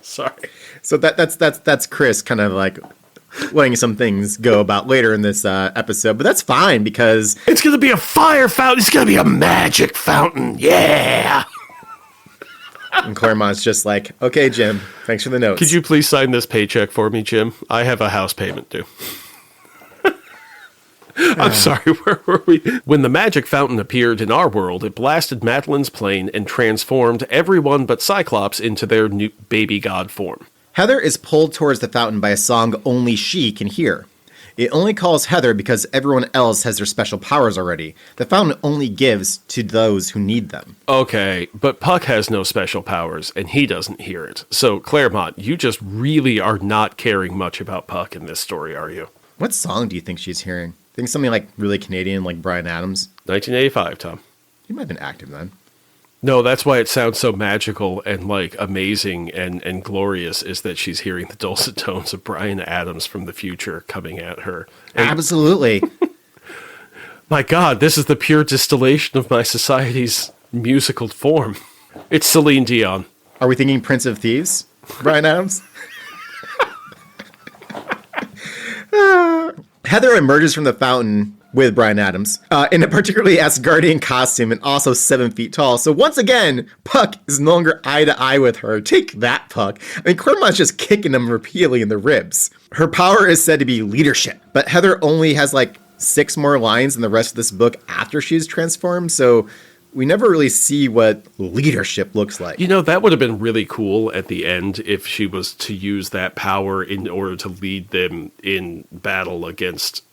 Sorry. So that's Chris kind of like letting some things go about later in this episode, but that's fine because It's going to be a fire fountain. It's going to be a magic fountain. Yeah. and Claremont's just like, okay, Jim, thanks for the notes. Could you please sign this paycheck for me, Jim? I have a house payment due. I'm sorry, where were we? When the magic fountain appeared in our world, it blasted Madeline's plane and transformed everyone but Cyclops into their new baby god form. Heather is pulled towards the fountain by a song only she can hear. It only calls Heather because everyone else has their special powers already. The fountain only gives to those who need them. Okay, but Puck has no special powers, and he doesn't hear it. So, Claremont, you just really are not caring much about Puck in this story, are you? What song do you think she's hearing? Think something like really Canadian, like Bryan Adams? 1985, Tom. He might have been active then. No, that's why it sounds so magical and, like, amazing and glorious, is that she's hearing the dulcet tones of Bryan Adams from the future coming at her. And Absolutely. my God, this is the pure distillation of my society's musical form. It's Celine Dion. Are we thinking Prince of Thieves? Bryan Adams? Heather emerges from the fountain with Bryan Adams in a particularly Asgardian costume and also 7 feet tall. So once again, Puck is no longer eye to eye with her. Take that, Puck. I mean, Claremont's just kicking him repeatedly in the ribs. Her power is said to be leadership, but Heather only has like 6 more lines in the rest of this book after she's transformed. So we never really see what leadership looks like. You know, that would have been really cool at the end if she was to use that power in order to lead them in battle against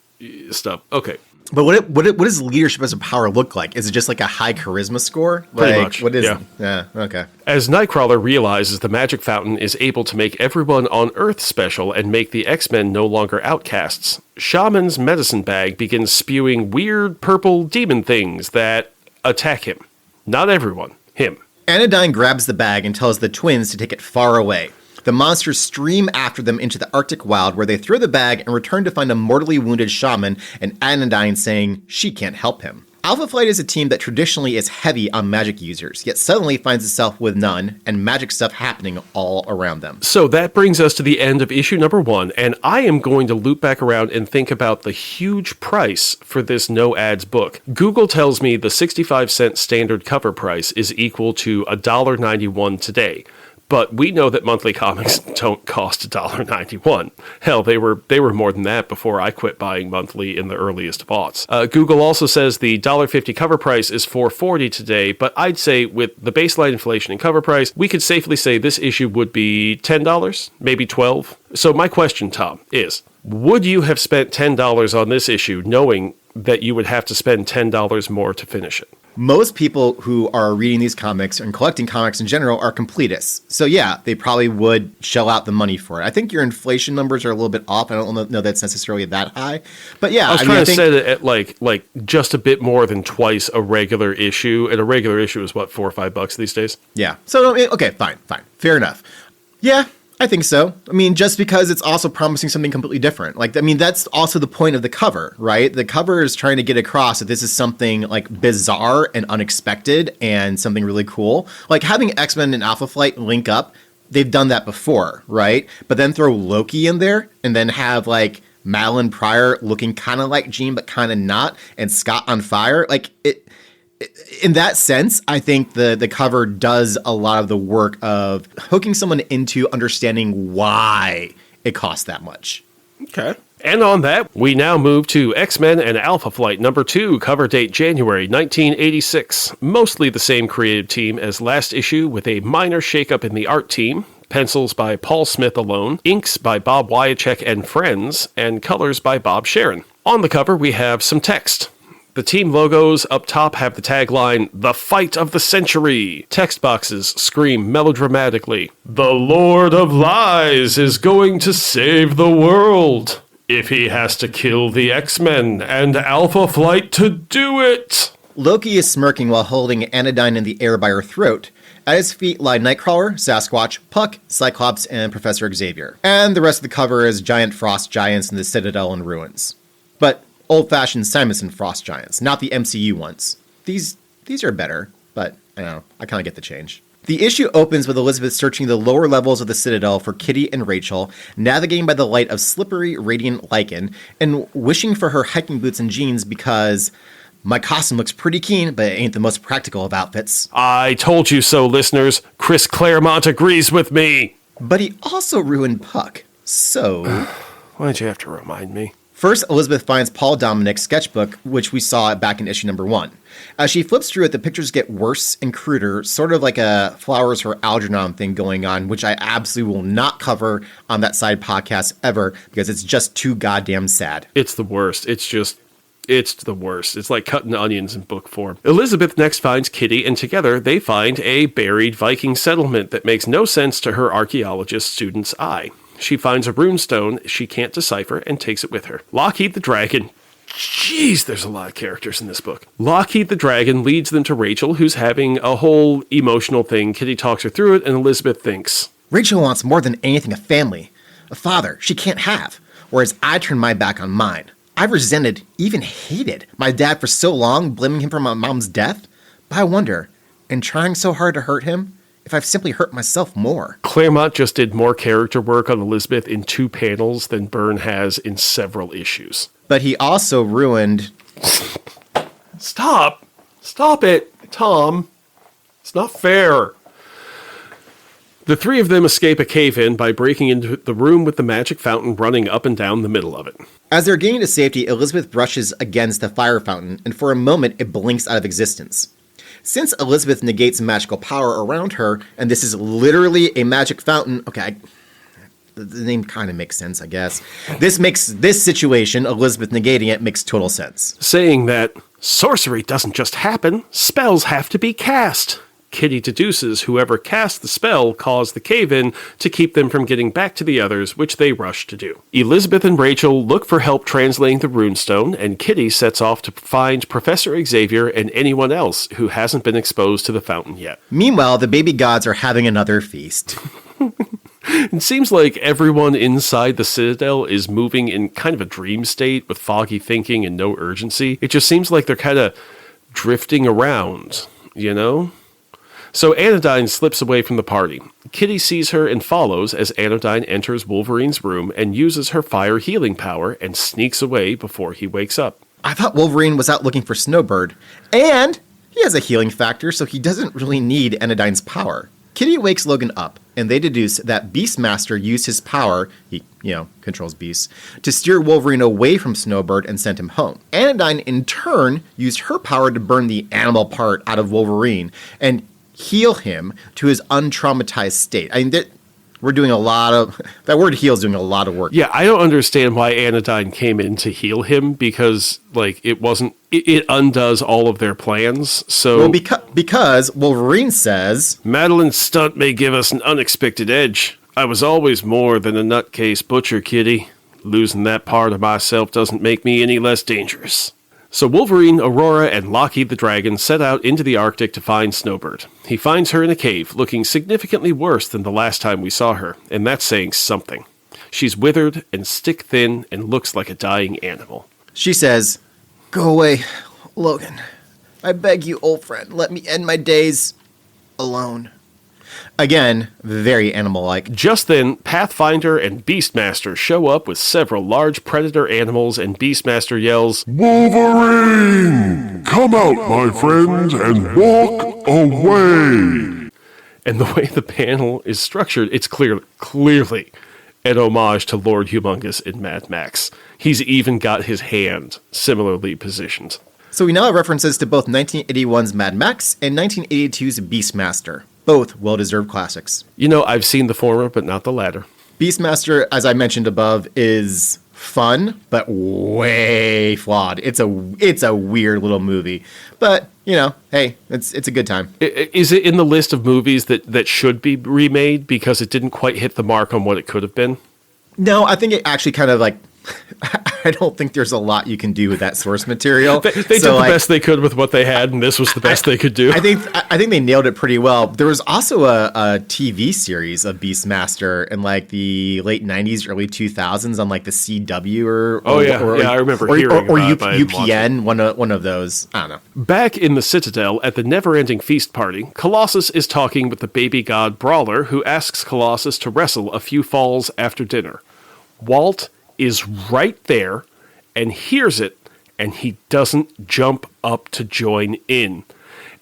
stuff. Okay. But what does leadership as a power look like? Is it just like a high charisma score? Pretty Like, much, What is yeah. it? Yeah, okay. As Nightcrawler realizes the magic fountain is able to make everyone on Earth special and make the X-Men no longer outcasts, Shaman's medicine bag begins spewing weird purple demon things that attack him. Not everyone. Him. Anodyne grabs the bag and tells the twins to take it far away. The monsters stream after them into the Arctic wild, where they throw the bag and return to find a mortally wounded shaman and Anodyne saying she can't help him. Alpha Flight is a team that traditionally is heavy on magic users, yet suddenly finds itself with none and magic stuff happening all around them. So that brings us to the end of issue number 1, and I am going to loop back around and think about the huge price for this no ads book. Google tells me the 65-cent standard cover price is equal to $1.91 today. But we know that monthly comics don't cost $1.91. Hell, they were more than that before I quit buying monthly in the earliest of aughts. Google also says the $1.50 cover price is $4.40 today, but I'd say with the baseline inflation and cover price, we could safely say this issue would be $10, maybe $12. So my question, Tom, is, would you have spent $10 on this issue knowing that you would have to spend $10 more to finish it? Most people who are reading these comics and collecting comics in general are completists. So yeah, they probably would shell out the money for it. I think your inflation numbers are a little bit off. I don't know that's necessarily that high. But yeah, I was trying to set it at like just a bit more than twice a regular issue. And a regular issue is what, $4 or $5 these days? Yeah. So, okay, fine. Fair enough. Yeah, I think so. I mean, just because it's also promising something completely different. Like, I mean, that's also the point of the cover, right? The cover is trying to get across that this is something like bizarre and unexpected and something really cool. Like having X-Men and Alpha Flight link up, they've done that before, right? But then throw Loki in there and then have like Madeline Pryor looking kind of like Jean, but kind of not, and Scott on fire. Like in that sense, I think the cover does a lot of the work of hooking someone into understanding why it costs that much. Okay. And on that, we now move to X-Men and Alpha Flight number 2, cover date January 1986. Mostly the same creative team as last issue, with a minor shakeup in the art team. Pencils by Paul Smith alone, inks by Bob Wyacek and friends, and colors by Bob Sharon. On the cover, we have some text. The team logos up top have the tagline, "The Fight of the Century." Text boxes scream melodramatically, "The Lord of Lies is going to save the world. If he has to kill the X-Men and Alpha Flight to do it." Loki is smirking while holding Anodyne in the air by her throat. At his feet lie Nightcrawler, Sasquatch, Puck, Cyclops, and Professor Xavier. And the rest of the cover is giant frost giants in the Citadel in ruins. But old-fashioned Simonson frost giants, not the MCU ones. These are better, but I don't know, I kind of get the change. The issue opens with Elizabeth searching the lower levels of the Citadel for Kitty and Rachel, navigating by the light of slippery, radiant lichen, and wishing for her hiking boots and jeans because my costume looks pretty keen, but it ain't the most practical of outfits. I told you so, listeners. Chris Claremont agrees with me. But he also ruined Puck, so... Why'd you have to remind me? First, Elizabeth finds Paul Dominic's sketchbook, which we saw back in issue number 1. As she flips through it, the pictures get worse and cruder, sort of like a Flowers for Algernon thing going on, which I absolutely will not cover on that side podcast ever, because it's just too goddamn sad. It's the worst. It's the worst. It's like cutting onions in book form. Elizabeth next finds Kitty, and together they find a buried Viking settlement that makes no sense to her archaeologist student's eye. She finds a runestone she can't decipher and takes it with her. Loki the dragon. Jeez, there's a lot of characters in this book. Loki the dragon leads them to Rachel, who's having a whole emotional thing. Kitty talks her through it, and Elizabeth thinks, Rachel wants more than anything a family, a father she can't have, whereas I turn my back on mine. I've resented, even hated, my dad for so long, blaming him for my mom's death. But I wonder, in trying so hard to hurt him, if I've simply hurt myself more. Claremont just did more character work on Elizabeth in 2 panels than Byrne has in several issues. But he also ruined... Stop! Stop it, Tom. It's not fair. The 3 of them escape a cave-in by breaking into the room with the magic fountain running up and down the middle of it. As they're gaining to safety, Elizabeth brushes against the fire fountain, and for a moment it blinks out of existence. Since Elizabeth negates magical power around her, and this is literally a magic fountain, okay, the name kind of makes sense, I guess. This situation, Elizabeth negating it, makes total sense. Saying that sorcery doesn't just happen, spells have to be cast. Kitty deduces whoever cast the spell caused the cave-in to keep them from getting back to the others, which they rush to do. Elizabeth and Rachel look for help translating the runestone, and Kitty sets off to find Professor Xavier and anyone else who hasn't been exposed to the fountain yet. Meanwhile, the baby gods are having another feast. It seems like everyone inside the Citadel is moving in kind of a dream state with foggy thinking and no urgency. It just seems like they're kind of drifting around, you know? So Anodyne slips away from the party. Kitty sees her and follows as Anodyne enters Wolverine's room and uses her fire healing power and sneaks away before he wakes up. I thought Wolverine was out looking for Snowbird. And he has a healing factor, so he doesn't really need Anodyne's power. Kitty wakes Logan up, and they deduce that Beastmaster used his power, he, controls beasts, to steer Wolverine away from Snowbird and sent him home. Anodyne, in turn, used her power to burn the animal part out of Wolverine, and heal him to his untraumatized state. I mean, we're doing a lot of... That word heal is doing a lot of work. Yeah, I don't understand why Anodyne came in to heal him, because, it wasn't... It undoes all of their plans, so... Well, because Wolverine says... Madeline's stunt may give us an unexpected edge. I was always more than a nutcase butcher, Kitty. Losing that part of myself doesn't make me any less dangerous. So Wolverine, Aurora, and Loki the dragon set out into the Arctic to find Snowbird. He finds her in a cave, looking significantly worse than the last time we saw her, and that's saying something. She's withered and stick-thin and looks like a dying animal. She says, "Go away, Logan. I beg you, old friend, let me end my days alone." Again, very animal-like. Just then, Pathfinder and Beastmaster show up with several large predator animals, and Beastmaster yells, Wolverine! Come out, my friend, and walk away! And the way the panel is structured, it's clearly an homage to Lord Humongous in Mad Max. He's even got his hand similarly positioned. So we now have references to both 1981's Mad Max and 1982's Beastmaster. Both well-deserved classics. I've seen the former, but not the latter. Beastmaster, as I mentioned above, is fun, but way flawed. It's a weird little movie. But, hey, it's a good time. Is it in the list of movies that should be remade because it didn't quite hit the mark on what it could have been? No, I think it actually kind of I don't think there's a lot you can do with that source material. They did the best they could with what they had, and this was the best they could do. I think they nailed it pretty well. There was also a TV series of Beastmaster in like the late 90s, early 2000s on like the CW I remember hearing or about it. UPN, one of those. I don't know. Back in the Citadel at the never-ending feast party, Colossus is talking with the baby god Brawler, who asks Colossus to wrestle a few falls after dinner. Walt is right there and hears it, and he doesn't jump up to join in.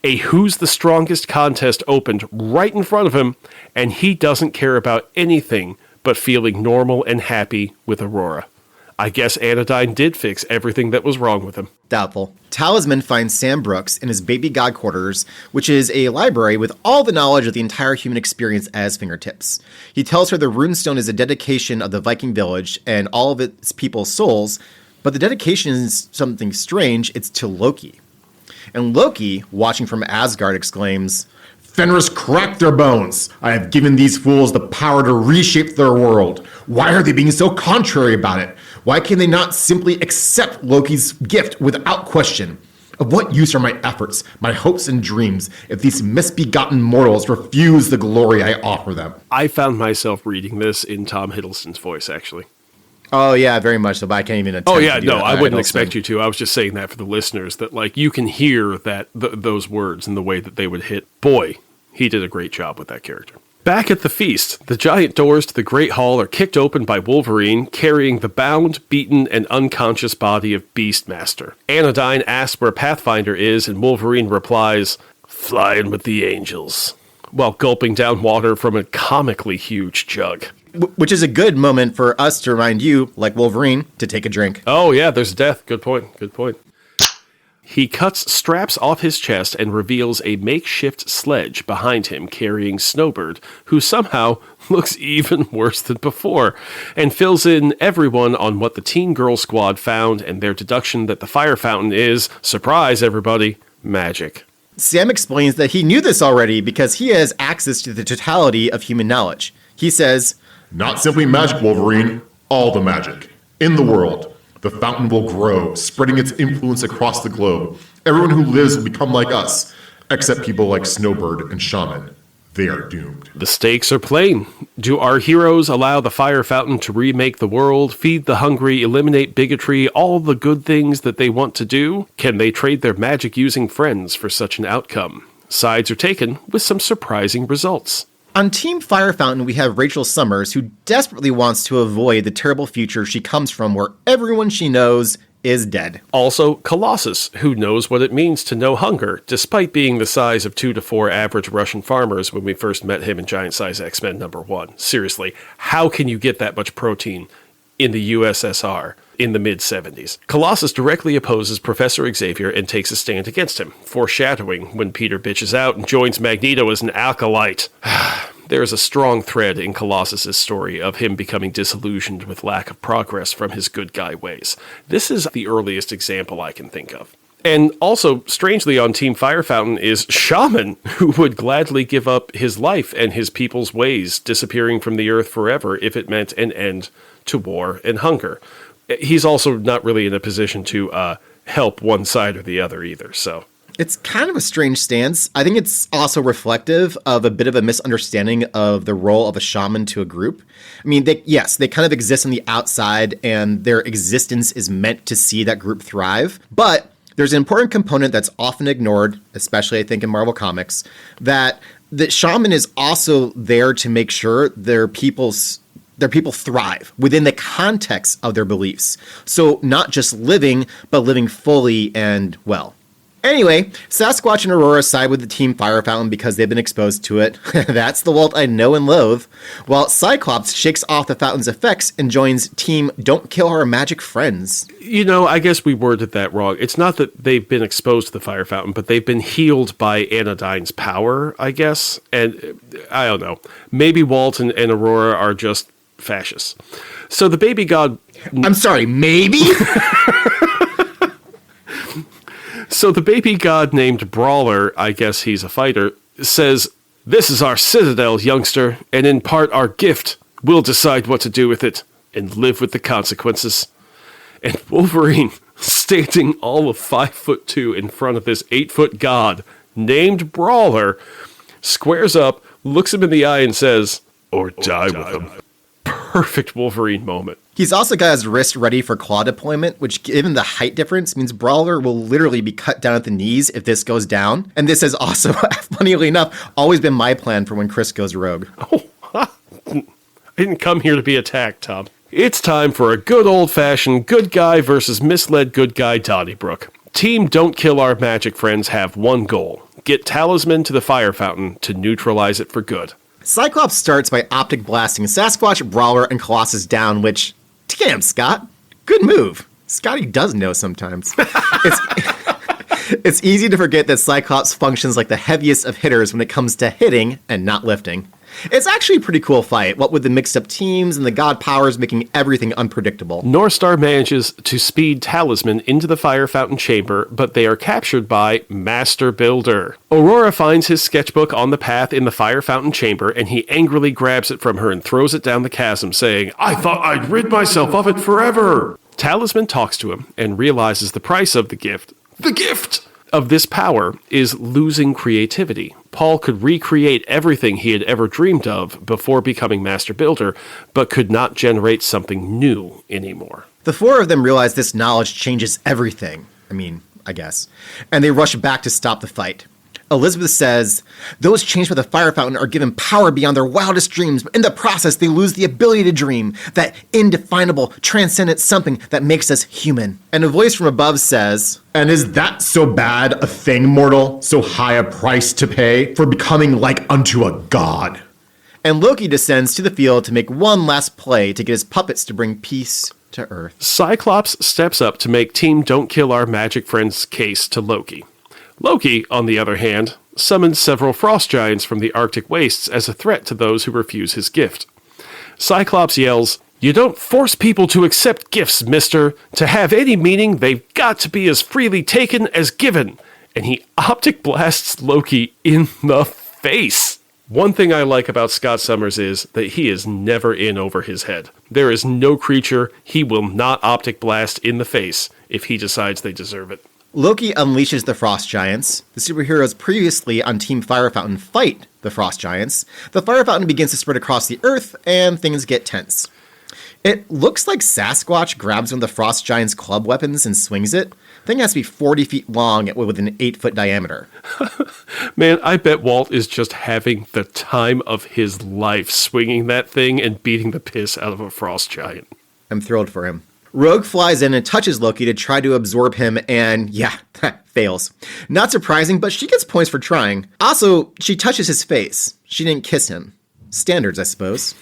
A Who's the Strongest contest opened right in front of him, and he doesn't care about anything but feeling normal and happy with Aurora. I guess Anodyne did fix everything that was wrong with him. Doubtful. Talisman finds Sam Brooks in his baby god quarters, which is a library with all the knowledge of the entire human experience at his fingertips. He tells her the runestone is a dedication of the Viking village and all of its people's souls, but the dedication is something strange. It's to Loki. And Loki, watching from Asgard, exclaims, "Fenris cracked their bones. I have given these fools the power to reshape their world. Why are they being so contrary about it? Why can they not simply accept Loki's gift without question? Of what use are my efforts, my hopes and dreams, if these misbegotten mortals refuse the glory I offer them?" I found myself reading this in Tom Hiddleston's voice, actually. Oh, yeah, very much so, but I can't even attempt to do that. I wouldn't expect you to. I was just saying that for the listeners, that like you can hear that those words and the way that they would hit. Boy, he did a great job with that character. Back at the feast, the giant doors to the Great Hall are kicked open by Wolverine, carrying the bound, beaten, and unconscious body of Beastmaster. Anodyne asks where Pathfinder is, and Wolverine replies, "Flying with the angels," while gulping down water from a comically huge jug. Which is a good moment for us to remind you, like Wolverine, to take a drink. Oh yeah, there's death. Good point. He cuts straps off his chest and reveals a makeshift sledge behind him carrying Snowbird, who somehow looks even worse than before, and fills in everyone on what the Teen Girl Squad found and their deduction that the fire fountain is, surprise everybody, magic. Sam explains that he knew this already because he has access to the totality of human knowledge. He says, Not simply magic, Wolverine, all the magic. In the world, the fountain will grow, spreading its influence across the globe. Everyone who lives will become like us, except people like Snowbird and Shaman. They are doomed. The stakes are plain. Do our heroes allow the fire fountain to remake the world, feed the hungry, eliminate bigotry, all the good things that they want to do? Can they trade their magic-using friends for such an outcome? Sides are taken with some surprising results. On Team Fire Fountain, we have Rachel Summers, who desperately wants to avoid the terrible future she comes from where everyone she knows is dead. Also, Colossus, who knows what it means to know hunger, despite being the size of 2 to 4 average Russian farmers when we first met him in Giant Size X-Men #1. Seriously, how can you get that much protein in the USSR in the mid-70s? Colossus directly opposes Professor Xavier and takes a stand against him, foreshadowing when Peter bitches out and joins Magneto as an acolyte. There is a strong thread in Colossus's story of him becoming disillusioned with lack of progress from his good guy ways. This is the earliest example I can think of. And also, strangely, on Team Fire Fountain is Shaman, who would gladly give up his life and his people's ways, disappearing from the earth forever if it meant an end to war and hunger. He's also not really in a position to help one side or the other either, so... It's kind of a strange stance. I think it's also reflective of a bit of a misunderstanding of the role of a shaman to a group. I mean, they kind of exist on the outside, and their existence is meant to see that group thrive. But there's an important component that's often ignored, especially I think in Marvel Comics, that the shaman is also there to make sure their people thrive within the context of their beliefs. So not just living, but living fully and well. Anyway, Sasquatch and Aurora side with the Team Fire Fountain because they've been exposed to it. That's the Walt I know and loathe. While Cyclops shakes off the fountain's effects and joins Team Don't Kill Our Magic Friends. You know, I guess we worded that wrong. It's not that they've been exposed to the fire fountain, but they've been healed by Anodyne's power, I guess. And I don't know. Maybe Walt and Aurora are just fascists. So the baby god... I'm sorry, maybe? So the baby god named Brawler, I guess he's a fighter, says, "This is our citadel, youngster, and in part our gift. We'll decide what to do with it and live with the consequences." And Wolverine, standing all of 5'2" in front of this 8-foot god named Brawler, squares up, looks him in the eye, and says, "Or die with him." Perfect Wolverine moment. He's also got his wrist ready for claw deployment, which, given the height difference, means Brawler will literally be cut down at the knees if this goes down. And this has also, funnily enough, always been my plan for when Chris goes rogue. Oh, I didn't come here to be attacked, Tom. It's time for a good old-fashioned good guy versus misled good guy Donnybrook. Team Don't Kill Our Magic Friends have one goal: get Talisman to the fire fountain to neutralize it for good. Cyclops starts by optic blasting Sasquatch, Brawler, and Colossus down, which, damn, Scott, good move. Scotty does know sometimes. It's easy to forget that Cyclops functions like the heaviest of hitters when it comes to hitting and not lifting. It's actually a pretty cool fight, what with the mixed up teams and the god powers making everything unpredictable. Northstar manages to speed Talisman into the fire fountain chamber, but they are captured by Master Builder. Aurora finds his sketchbook on the path in the fire fountain chamber, and he angrily grabs it from her and throws it down the chasm, saying, I thought I'd rid myself of it forever. Talisman talks to him and realizes the price of the gift. The gift of this power is losing creativity. Paul could recreate everything he had ever dreamed of before becoming Master Builder, but could not generate something new anymore. The four of them realize this knowledge changes everything. I guess. And they rush back to stop the fight. Elizabeth says, those changed by the fire fountain are given power beyond their wildest dreams, but in the process they lose the ability to dream, that indefinable, transcendent something that makes us human. And a voice from above says, and is that so bad a thing, mortal, so high a price to pay for becoming like unto a god? And Loki descends to the field to make one last play to get his puppets to bring peace to Earth. Cyclops steps up to make Team Don't Kill Our Magic Friends case to Loki. Loki, on the other hand, summons several frost giants from the Arctic wastes as a threat to those who refuse his gift. Cyclops yells, "You don't force people to accept gifts, mister. To have any meaning, they've got to be as freely taken as given." And he optic blasts Loki in the face. One thing I like about Scott Summers is that he is never in over his head. There is no creature he will not optic blast in the face if he decides they deserve it. Loki unleashes the Frost Giants. The superheroes previously on Team Fire Fountain fight the Frost Giants. The Fire Fountain begins to spread across the Earth, and things get tense. It looks like Sasquatch grabs one of the Frost Giants' club weapons and swings it. The thing has to be 40 feet long with an 8-foot diameter. Man, I bet Walt is just having the time of his life swinging that thing and beating the piss out of a Frost Giant. I'm thrilled for him. Rogue flies in and touches Loki to try to absorb him, and fails. Not surprising, but she gets points for trying. Also, she touches his face. She didn't kiss him. Standards, I suppose.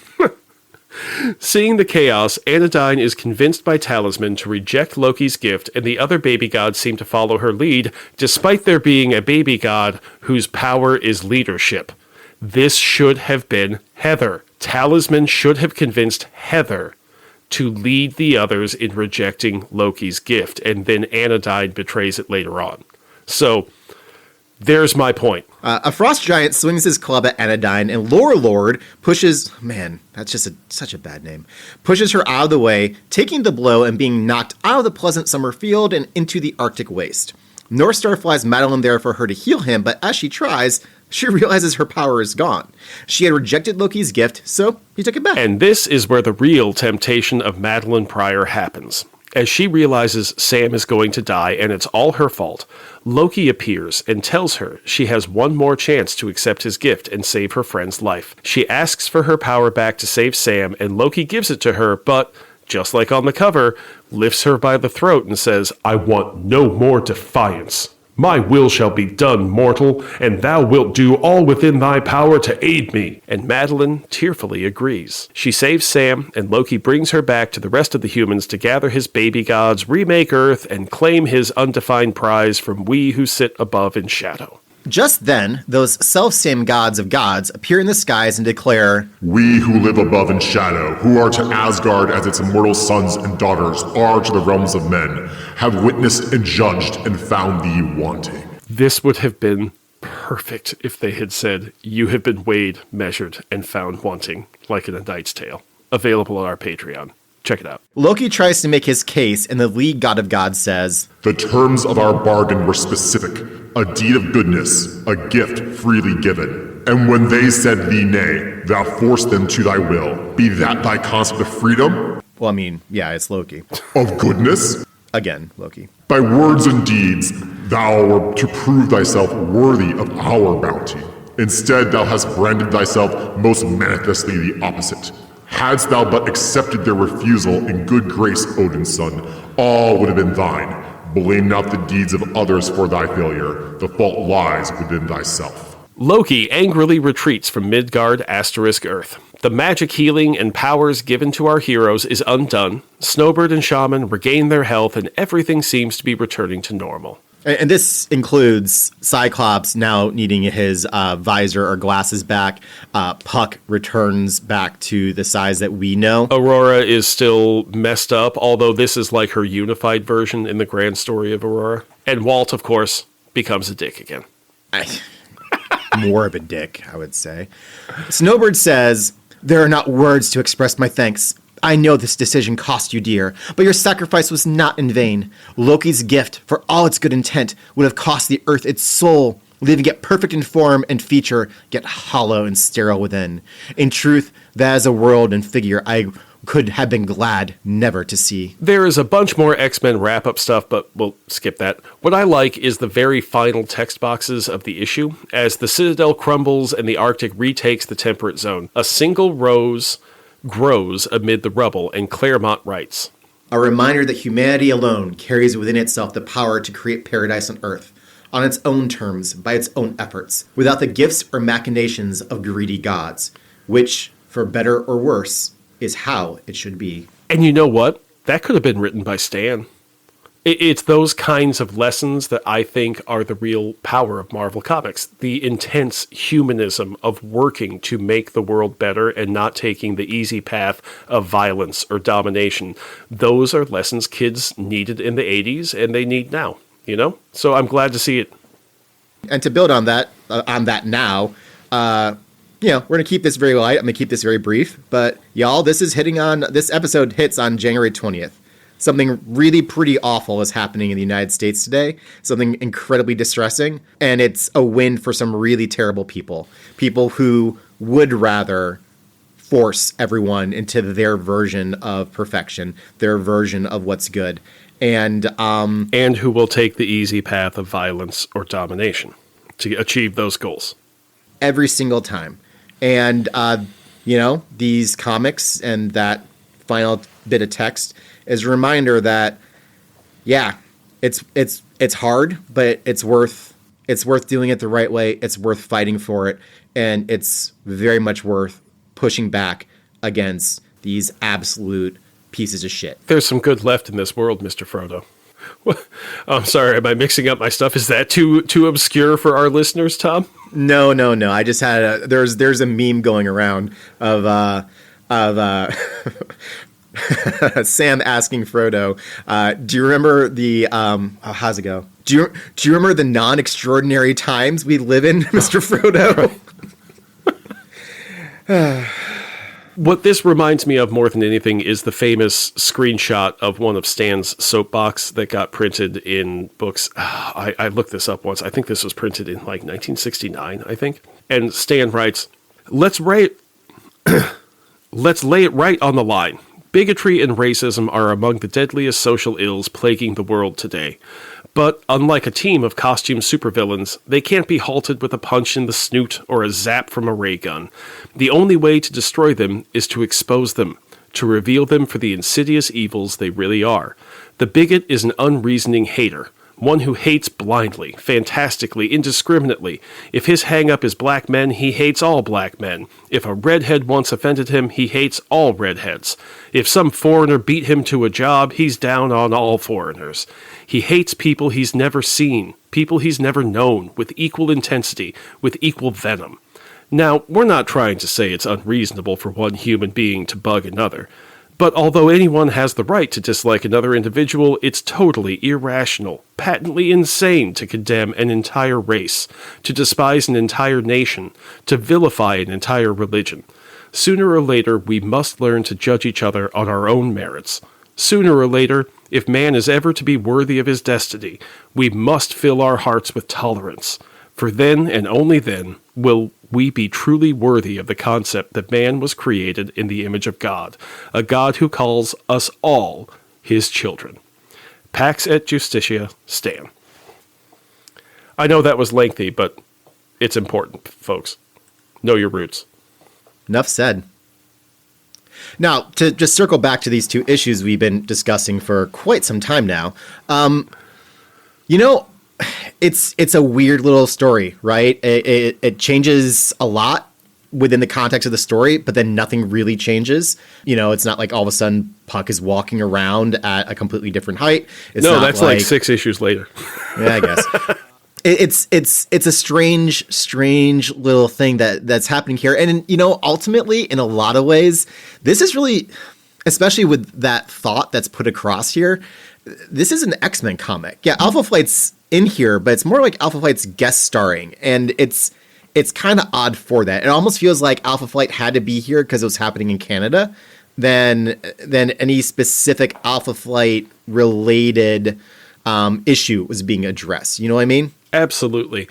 Seeing the chaos, Anodyne is convinced by Talisman to reject Loki's gift, and the other baby gods seem to follow her lead, despite there being a baby god whose power is leadership. This should have been Heather. Talisman should have convinced Heather to lead the others in rejecting Loki's gift, and then Anodyne betrays it later on. So, there's my point. A Frost Giant swings his club at Anodyne, and Lore Lord pushes... Man, that's just such a bad name. Pushes her out of the way, taking the blow and being knocked out of the pleasant summer field and into the Arctic waste. Northstar flies Madeline there for her to heal him, but as she tries, she realizes her power is gone. She had rejected Loki's gift, so he took it back. And this is where the real temptation of Madeline Pryor happens. As she realizes Sam is going to die and it's all her fault, Loki appears and tells her she has one more chance to accept his gift and save her friend's life. She asks for her power back to save Sam, and Loki gives it to her, but, just like on the cover, lifts her by the throat and says, "I want no more defiance. My will shall be done, mortal, and thou wilt do all within thy power to aid me." And Madeline tearfully agrees. She saves Sam, and Loki brings her back to the rest of the humans to gather his baby gods, remake Earth, and claim his undefined prize from we who sit above in shadow. Just then, those self-same gods of gods appear in the skies and declare, We who live above in shadow, who are to Asgard as its immortal sons and daughters, are to the realms of men, have witnessed and judged and found thee wanting. This would have been perfect if they had said, "You have been weighed, measured, and found wanting," like in A Knight's Tale. Available on our Patreon. Check it out. Loki tries to make his case, and the League God of Gods says, The terms of our bargain were specific, a deed of goodness, a gift freely given. And when they said thee nay, thou forced them to thy will. Be that thy concept of freedom? well, I mean, yeah, it's Loki. Of goodness? Again, Loki. By words and deeds, thou wert to prove thyself worthy of our bounty. Instead, thou hast branded thyself most manifestly the opposite. Hadst thou but accepted their refusal in good grace, Odin's son, all would have been thine. Blame not the deeds of others for thy failure. The fault lies within thyself. Loki angrily retreats from Midgard * Earth. The magic healing and powers given to our heroes is undone. Snowbird and Shaman regain their health, and everything seems to be returning to normal. And this includes Cyclops now needing his visor or glasses back. Puck returns back to the size that we know. Aurora is still messed up, although this is like her unified version in the grand story of Aurora. And Walt, of course, becomes a dick again. More of a dick, I would say. Snowbird says, there are not words to express my thanks. I know this decision cost you dear, but your sacrifice was not in vain. Loki's gift, for all its good intent, would have cost the earth its soul, leaving it perfect in form and feature, yet hollow and sterile within. In truth, that is a world and figure I could have been glad never to see. There is a bunch more X-Men wrap-up stuff, but we'll skip that. What I like is the very final text boxes of the issue. As the Citadel crumbles and the Arctic retakes the temperate zone, a single rose grows amid the rubble, and Claremont writes, A reminder that humanity alone carries within itself the power to create paradise on Earth, on its own terms, by its own efforts, without the gifts or machinations of greedy gods, which, for better or worse, is how it should be. And you know what? That could have been written by Stan. It's those kinds of lessons that I think are the real power of Marvel Comics. The intense humanism of working to make the world better and not taking the easy path of violence or domination. Those are lessons kids needed in the 80s and they need now, you know? So I'm glad to see it. And to build on that now, we're going to keep this very light. I'm going to keep this very brief. But y'all, this episode hits on January 20th. Something really pretty awful is happening in the United States today. Something incredibly distressing. And it's a win for some really terrible people. People who would rather force everyone into their version of perfection, their version of what's good. And who will take the easy path of violence or domination to achieve those goals. Every single time. And, these comics and that final bit of text is a reminder that, yeah, it's hard, but it's worth doing it the right way. It's worth fighting for it. And it's very much worth pushing back against these absolute pieces of shit. There's some good left in this world, Mr. Frodo. I'm sorry, am I mixing up my stuff? Is that too obscure for our listeners, Tom? No. I just had there's a meme going around of Sam asking Frodo, do you remember the how's it go? Do you remember the non-extraordinary times we live in, Mr. Frodo? What this reminds me of more than anything is the famous screenshot of one of Stan's soapbox that got printed in books. I looked this up once. I think this was printed in like 1969, I think. And Stan writes, let's lay it right on the line. Bigotry and racism are among the deadliest social ills plaguing the world today. But unlike a team of costume supervillains, they can't be halted with a punch in the snoot or a zap from a ray gun. The only way to destroy them is to expose them, to reveal them for the insidious evils they really are. The bigot is an unreasoning hater, one who hates blindly, fantastically, indiscriminately. If his hang-up is black men, he hates all black men. If a redhead once offended him, he hates all redheads. If some foreigner beat him to a job, he's down on all foreigners. He hates people he's never seen, people he's never known, with equal intensity, with equal venom. Now, we're not trying to say it's unreasonable for one human being to bug another. But although anyone has the right to dislike another individual, it's totally irrational, patently insane to condemn an entire race, to despise an entire nation, to vilify an entire religion. Sooner or later, we must learn to judge each other on our own merits. Sooner or later, if man is ever to be worthy of his destiny, we must fill our hearts with tolerance. For then, and only then, will we be truly worthy of the concept that man was created in the image of God, a God who calls us all his children. Pax et Justitia, Stan. I know that was lengthy, but it's important, folks. Know your roots. Enough said. Now, to just circle back to these two issues we've been discussing for quite some time now, it's a weird little story, right? It changes a lot within the context of the story, but then nothing really changes. It's not like all of a sudden Puck is walking around at a completely different height. No, that's like 6 issues later. Yeah, I guess. It's a strange little thing that's happening here. And, ultimately, in a lot of ways, this is really, especially with that thought that's put across here, this is an X-Men comic. Yeah, Alpha Flight's in here, but it's more like Alpha Flight's guest starring. And it's kind of odd for that. It almost feels like Alpha Flight had to be here because it was happening in Canada than any specific Alpha Flight related issue was being addressed. You know what I mean? Absolutely.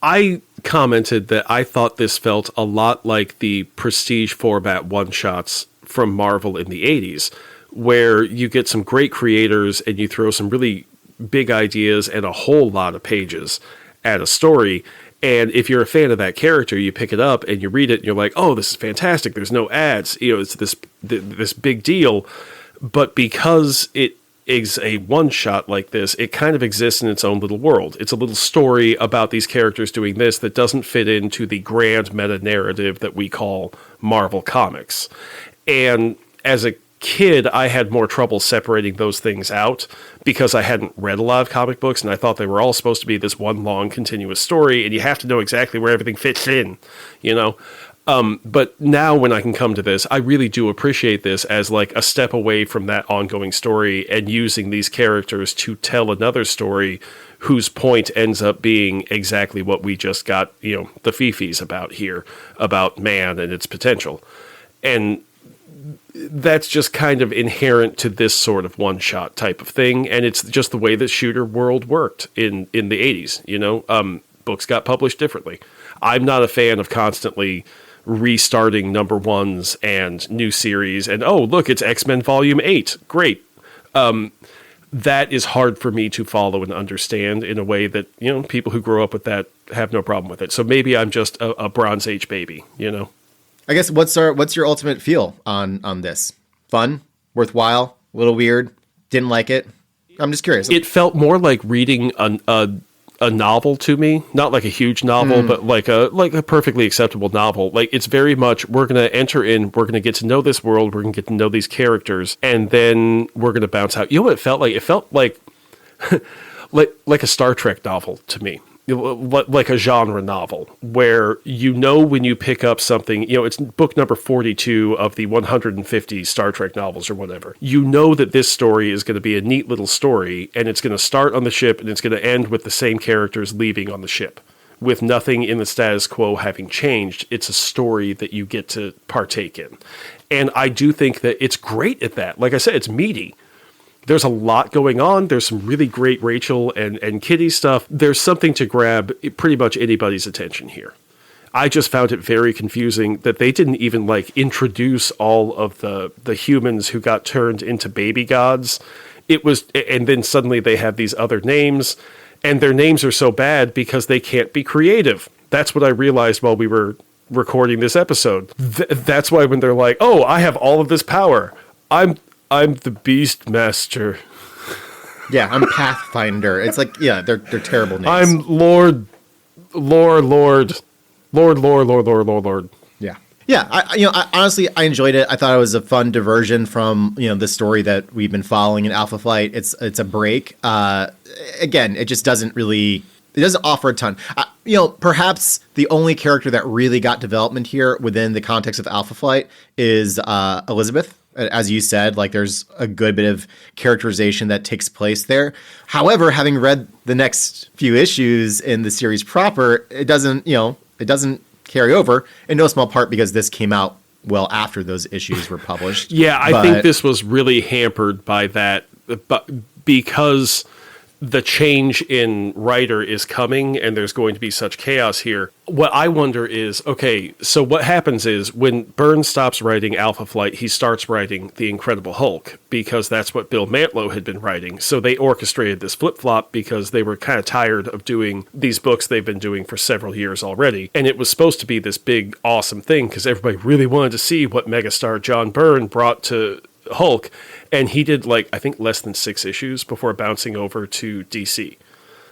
I commented that I thought this felt a lot like the Prestige format one-shots from Marvel in the 80s, where you get some great creators and you throw some really big ideas and a whole lot of pages at a story. And if you're a fan of that character, you pick it up and you read it and you're like, oh, this is fantastic. There's no ads. It's this big deal. But because it is a one-shot like this, it kind of exists in its own little world. It's a little story about these characters doing this that doesn't fit into the grand meta-narrative that we call Marvel Comics. And as a kid, I had more trouble separating those things out because I hadn't read a lot of comic books and I thought they were all supposed to be this one long continuous story and you have to know exactly where everything fits in, But now when I can come to this, I really do appreciate this as like a step away from that ongoing story and using these characters to tell another story whose point ends up being exactly what we just got, the fifis about here, about man and its potential. And that's just kind of inherent to this sort of one-shot type of thing, and it's just the way that shooter world worked in the 80s, Books got published differently. I'm not a fan of constantly restarting number ones and new series, and oh, look, it's X-Men Volume 8. Great. That is hard for me to follow and understand in a way that, people who grow up with that have no problem with it. So maybe I'm just a Bronze Age baby, I guess what's your ultimate feel on this? Fun? Worthwhile? A little weird? Didn't like it? I'm just curious. It felt more like reading a novel to me, not like a huge novel, but like a perfectly acceptable novel. Like it's very much we're going to enter in, we're going to get to know this world, we're going to get to know these characters, and then we're going to bounce out. You know what it felt like? It felt like like a Star Trek novel to me. Like a genre novel where when you pick up something, it's book number 42 of the 150 Star Trek novels or whatever. That this story is going to be a neat little story and it's going to start on the ship and it's going to end with the same characters leaving on the ship with nothing in the status quo having changed. It's a story that you get to partake in. And I do think that it's great at that. Like I said, it's meaty. There's a lot going on. There's some really great Rachel and Kitty stuff. There's something to grab pretty much anybody's attention here. I just found it very confusing that they didn't even introduce all of the humans who got turned into baby gods. And then suddenly they have these other names, and their names are so bad because they can't be creative. That's what I realized while we were recording this episode. That's why when they're like, "Oh, I have all of this power. I'm the Beast Master." Yeah, I'm Pathfinder. It's like, yeah, they're terrible names. I'm Lord. Yeah. Yeah, I honestly, I enjoyed it. I thought it was a fun diversion from, the story that we've been following in Alpha Flight. It's a break. Again, it just doesn't offer a ton. Perhaps the only character that really got development here within the context of Alpha Flight is Elizabeth. As you said, there's a good bit of characterization that takes place there. However, having read the next few issues in the series proper, it doesn't carry over in no small part because this came out well after those issues were published. Yeah, I think this was really hampered by that, but because the change in writer is coming and there's going to be such chaos here. What I wonder is, okay, so what happens is when Byrne stops writing Alpha Flight, he starts writing The Incredible Hulk because that's what Bill Mantlo had been writing. So they orchestrated this flip-flop because they were kind of tired of doing these books they've been doing for several years already. And it was supposed to be this big, awesome thing because everybody really wanted to see what megastar John Byrne brought to Hulk, and he did I think less than 6 issues before bouncing over to DC.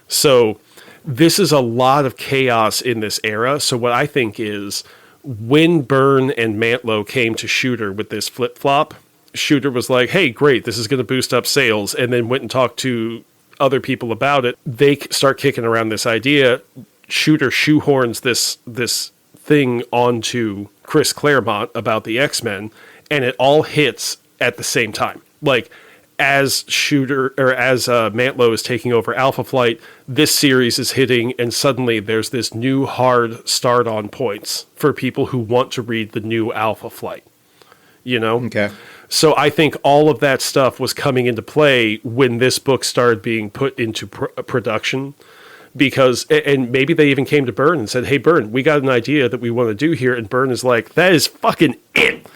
So this is a lot of chaos in this era. So what I think is when Byrne and Mantlo came to Shooter with this flip-flop, Shooter was like, hey, great, this is going to boost up sales, and then went and talked to other people about it. They start kicking around this idea. Shooter shoehorns this thing onto Chris Claremont about the X-Men, and it all hits at the same time. As Mantlo is taking over Alpha Flight, this series is hitting, and suddenly there's this new hard start on points for people who want to read the new Alpha Flight. Okay. So I think all of that stuff was coming into play when this book started being put into production. Because, and maybe they even came to Byrne and said, hey, Byrne, we got an idea that we want to do here. And Byrne is like, that is fucking it.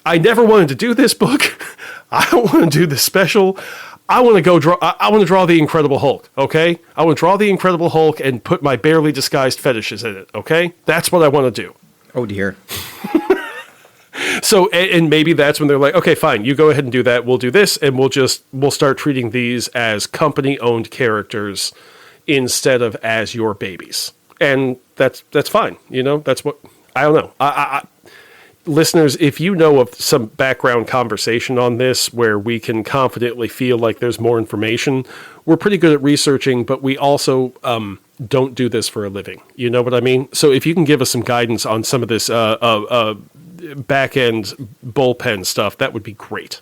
I never wanted to do this book. I don't want to do this special. I want to go draw. I want to draw the Incredible Hulk. Okay, I want to draw the Incredible Hulk and put my barely disguised fetishes in it. Okay, that's what I want to do. Oh dear. So, and maybe that's when they're like, okay, fine, you go ahead and do that. We'll do this, and we'll start treating these as company-owned characters instead of as your babies, and that's fine. That's what I don't know. Listeners, if you know of some background conversation on this where we can confidently feel like there's more information, we're pretty good at researching, but we also don't do this for a living. You know what I mean? So if you can give us some guidance on some of this back-end bullpen stuff, that would be great.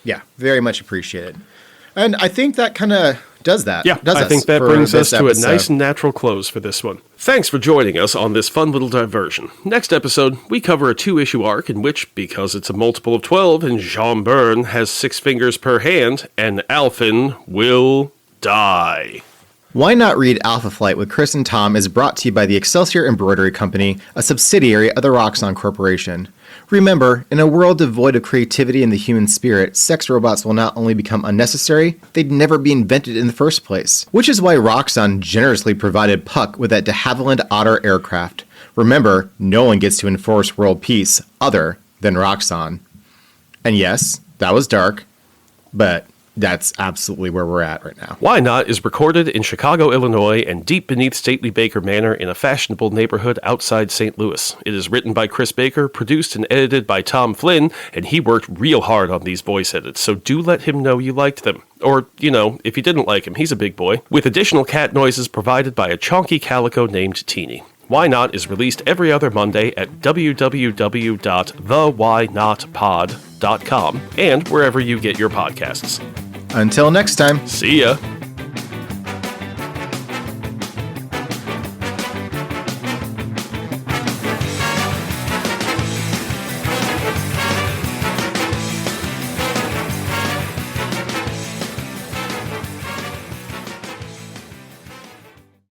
Yeah, very much appreciated. And I think that kind of does that. Yeah, I think that brings us to a nice and natural close for this one. Thanks for joining us on this fun little diversion. Next episode, we cover a 2-issue arc in which, because it's a multiple of 12 and Jean Byrne has 6 fingers per hand, an Alphin will die. Why Not Read Alpha Flight with Chris and Tom is brought to you by the Excelsior Embroidery Company, a subsidiary of the Roxxon Corporation. Remember, in a world devoid of creativity and the human spirit, sex robots will not only become unnecessary, they'd never be invented in the first place. Which is why Roxxon generously provided Puck with that de Havilland Otter aircraft. Remember, no one gets to enforce world peace other than Roxxon. And yes, that was dark, but that's absolutely where we're at right now. Why Not is recorded in Chicago, Illinois, and deep beneath stately Baker Manor in a fashionable neighborhood outside St. Louis. It is written by Chris Baker, produced and edited by Tom Flynn, and he worked real hard on these voice edits, so do let him know you liked them. Or, if you didn't like him, he's a big boy. With additional cat noises provided by a chonky calico named Teeny. Why Not is released every other Monday at www.thewhynotpod.com and wherever you get your podcasts. Until next time. See ya.